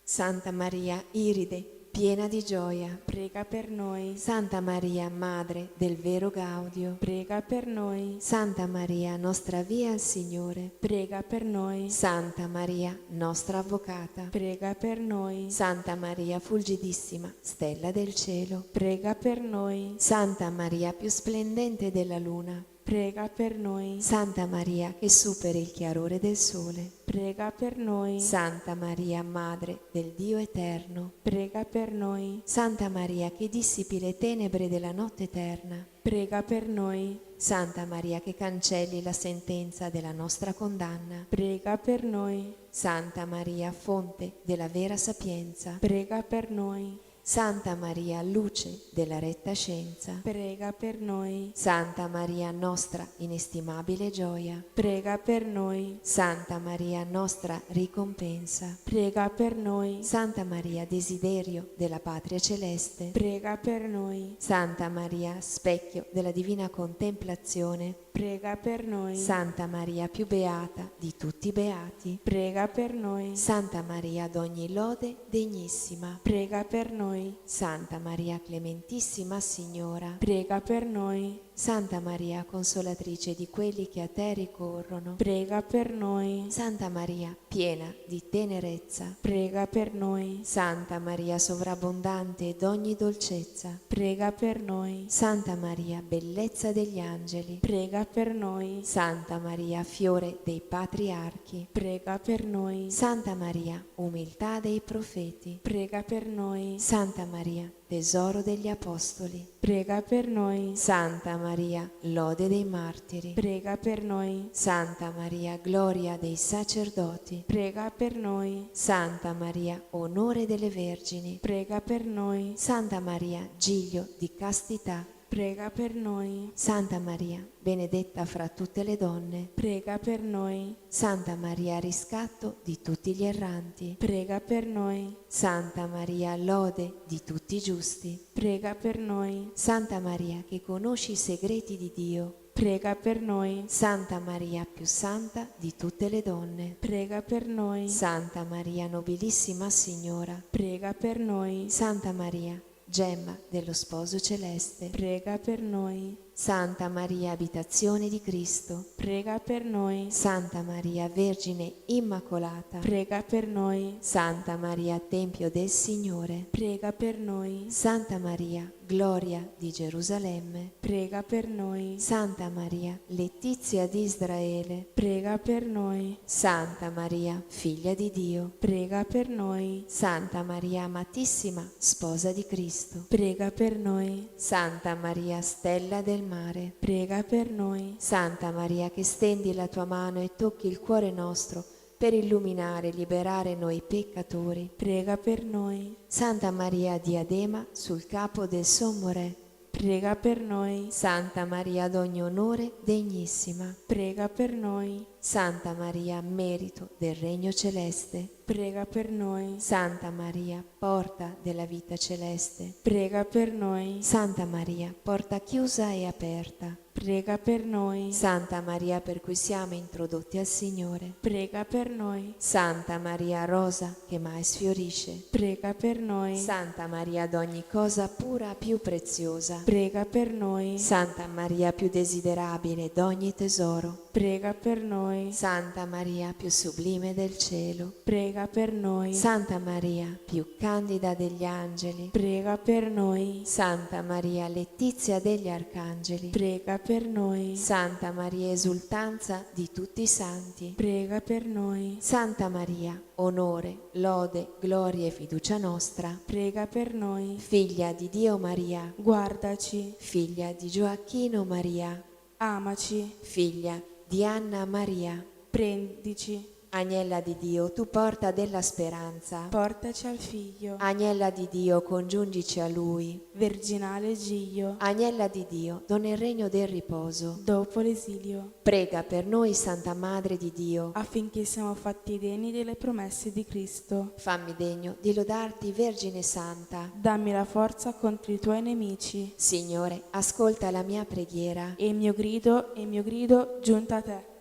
Santa Maria, iride, piena di gioia. Prega per noi. Santa Maria, Madre del vero Gaudio. Prega per noi. Santa Maria, nostra via al Signore. Prega per noi. Santa Maria, nostra avvocata. Prega per noi. Santa Maria, fulgidissima, stella del cielo. Prega per noi. Santa Maria, più splendente della luna. Prega per noi. Santa Maria, che superi il chiarore del sole. Prega per noi. Santa Maria, Madre del Dio eterno. Prega per noi. Santa Maria, che dissipi le tenebre della notte eterna. Prega per noi. Santa Maria, che cancelli la sentenza della nostra condanna. Prega per noi. Santa Maria, fonte della vera sapienza. Prega per noi. Santa Maria, luce della retta scienza. Prega per noi. Santa Maria, nostra inestimabile gioia. Prega per noi. Santa Maria, nostra ricompensa. Prega per noi. Santa Maria, desiderio della patria celeste. Prega per noi. Santa Maria, specchio della divina contemplazione. Prega per noi. Santa Maria, più beata di tutti i beati. Prega per noi. Santa Maria, d'ogni lode degnissima. Prega per noi. Santa Maria, clementissima Signora. Prega per noi. Santa Maria, consolatrice di quelli che a te ricorrono. Prega per noi. Santa Maria, piena di tenerezza. Prega per noi. Santa Maria, sovrabbondante d'ogni dolcezza. Prega per noi. Santa Maria, bellezza degli angeli. Prega per noi. Santa Maria, fiore dei patriarchi. Prega per noi. Santa Maria, umiltà dei profeti. Prega per noi. Santa Maria, tesoro degli apostoli. Prega per noi. Santa Maria, lode dei martiri. Prega per noi. Santa Maria, gloria dei sacerdoti. Prega per noi. Santa Maria, onore delle vergini. Prega per noi. Santa Maria, giglio di castità. Prega per noi. Santa Maria, benedetta fra tutte le donne. Prega per noi. Santa Maria, riscatto di tutti gli erranti. Prega per noi. Santa Maria, lode di tutti i giusti. Prega per noi. Santa Maria, che conosci i segreti di Dio. Prega per noi. Santa Maria, più santa di tutte le donne. Prega per noi. Santa Maria, nobilissima Signora. Prega per noi. Santa Maria, gemma dello sposo celeste. Prega per noi. Santa Maria, abitazione di Cristo. Prega per noi. Santa Maria, Vergine Immacolata. Prega per noi. Santa Maria, Tempio del Signore. Prega per noi. Santa Maria, Gloria di Gerusalemme. Prega per noi. Santa Maria, Letizia di Israele. Prega per noi. Santa Maria, Figlia di Dio. Prega per noi. Santa Maria, amatissima Sposa di Cristo. Prega per noi. Santa Maria, Stella del mare. Prega per noi. Santa Maria, che stendi la tua mano e tocchi il cuore nostro per illuminare e liberare noi peccatori. Prega per noi. Santa Maria, diadema sul capo del sommo Re. Prega per noi. Santa Maria, d'ogni onore degnissima. Prega per noi. Santa Maria, merito del regno celeste. Prega per noi. Santa Maria, porta della vita celeste. Prega per noi. Santa Maria, porta chiusa e aperta. Prega per noi. Santa Maria, per cui siamo introdotti al Signore. Prega per noi. Santa Maria, rosa che mai sfiorisce. Prega per noi. Santa Maria, d'ogni cosa pura più preziosa. Prega per noi. Santa Maria, più desiderabile d'ogni tesoro. Prega per noi. noi. Santa Maria più sublime del cielo, Prega per noi. Santa Maria più candida degli angeli, Prega per noi. Santa Maria letizia degli arcangeli, Prega per noi. Santa Maria esultanza di tutti i santi, Prega per noi. Santa Maria onore, lode, gloria e fiducia nostra, Prega per noi. figlia di Dio Maria, Guardaci. figlia di Gioacchino Maria, Amaci. figlia di Anna Maria, Prendici. Agnella di Dio, tu porta della speranza, Portaci al Figlio. Agnella di Dio, congiungici a Lui, Virginale Giglio. Agnella di Dio, dona il regno del riposo. Dopo l'esilio. Prega per noi, Santa Madre di Dio, Affinché siamo fatti degni delle promesse di Cristo. fammi degno di lodarti, Vergine Santa. Dammi la forza contro i tuoi nemici. Signore, ascolta la mia preghiera. E il mio grido giunta a te.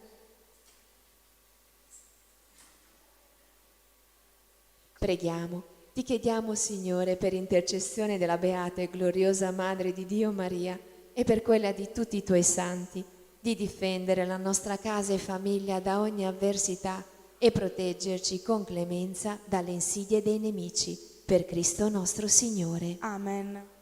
Preghiamo. Ti chiediamo, Signore, per intercessione della beata e gloriosa Madre di Dio Maria e per quella di tutti i tuoi santi, di difendere la nostra casa e famiglia da ogni avversità e proteggerci con clemenza dalle insidie dei nemici. Per Cristo nostro Signore. Amen.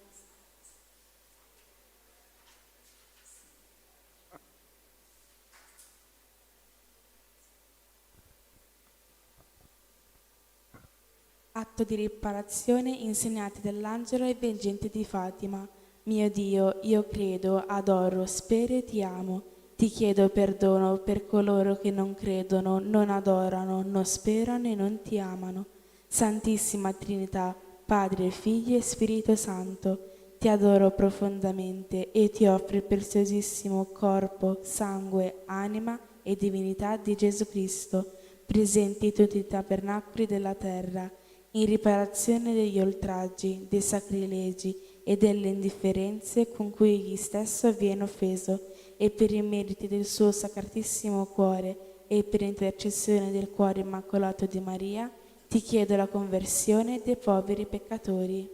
Atto di riparazione insegnati dall'angelo ai veggenti di Fatima. Mio Dio, io credo, adoro, spero e ti amo. Ti chiedo perdono per coloro che non credono, non adorano, non sperano e non ti amano. Santissima Trinità, Padre, Figlio e Spirito Santo, ti adoro profondamente e ti offro il preziosissimo corpo, sangue, anima e divinità di Gesù Cristo, presenti in tutti i tabernacoli della terra, in riparazione degli oltraggi, dei sacrilegi e delle indifferenze con cui egli stesso viene offeso, e per i meriti del suo sacratissimo cuore e per intercessione del cuore immacolato di Maria, ti chiedo la conversione dei poveri peccatori.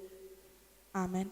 Amen.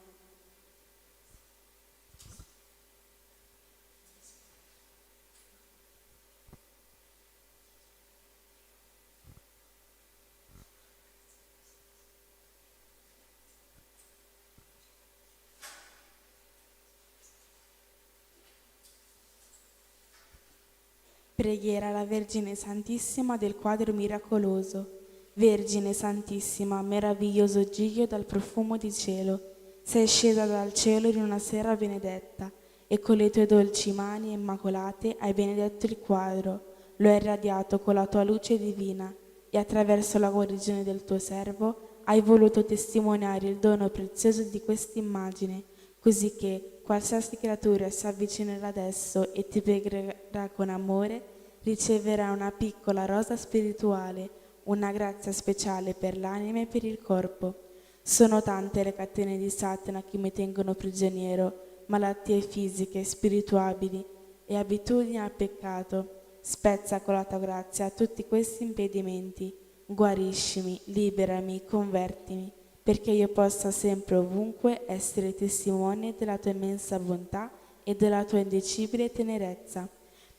Preghiera alla Vergine Santissima del quadro miracoloso. Vergine Santissima, meraviglioso giglio dal profumo di cielo, sei scesa dal cielo in una sera benedetta e con le tue dolci mani immacolate hai benedetto il quadro, lo hai irradiato con la tua luce divina e attraverso la guarigione del tuo servo hai voluto testimoniare il dono prezioso di questa immagine, così che qualsiasi creatura si avvicinerà adesso e ti pregherà con amore, riceverà una piccola rosa spirituale, una grazia speciale per l'anima e per il corpo. Sono tante le catene di Satana che mi tengono prigioniero, malattie fisiche, spirituali e abitudini al peccato. Spezza con la tua grazia tutti questi impedimenti, guariscimi, liberami, convertimi, perché io possa sempre ovunque essere testimone della tua immensa bontà e della tua indicibile tenerezza.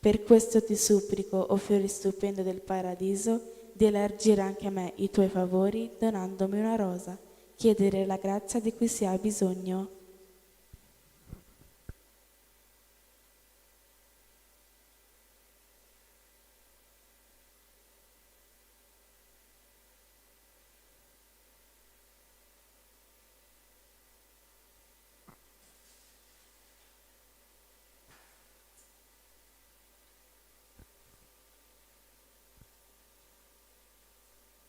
Per questo ti supplico, o fiore stupendo del paradiso, di elargire anche a me i tuoi favori donandomi una rosa, chiedere la grazia di cui si ha bisogno.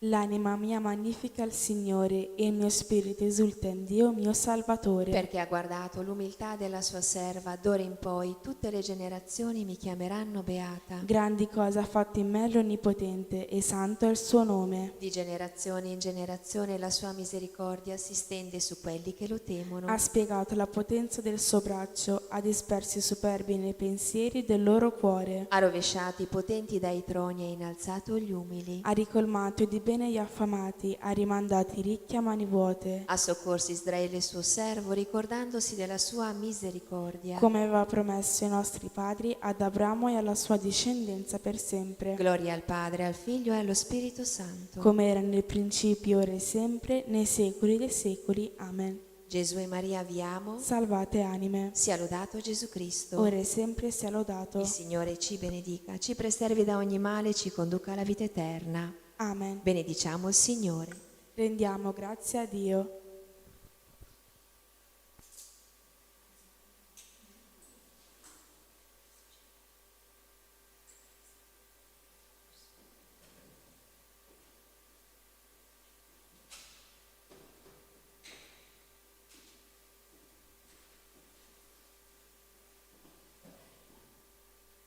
L'anima mia magnifica il Signore e il mio spirito esulta in Dio mio Salvatore. Perché ha guardato l'umiltà della sua serva, d'ora in poi tutte le generazioni mi chiameranno beata. Grandi cose ha fatto in me l'Onnipotente e santo è il suo nome. Di generazione in generazione la sua misericordia si stende su quelli che lo temono. Ha spiegato la potenza del suo braccio, ha disperso i superbi nei pensieri del loro cuore. Ha rovesciato i potenti dai troni e innalzato gli umili. Ha ricolmato di bene gli affamati, ha rimandati i ricchi a mani vuote. Ha soccorso Israele suo servo, ricordandosi della sua misericordia. Come aveva promesso ai nostri padri, ad Abramo e alla sua discendenza per sempre. Gloria al Padre, al Figlio e allo Spirito Santo. Come era nel principio, ora e sempre, nei secoli dei secoli. Amen. Gesù e Maria vi amo. Salvate anime. Sia lodato Gesù Cristo. Ora e sempre sia lodato. Il Signore ci benedica, ci preservi da ogni male e ci conduca alla vita eterna. Amen. Benediciamo il Signore. Rendiamo grazie a Dio.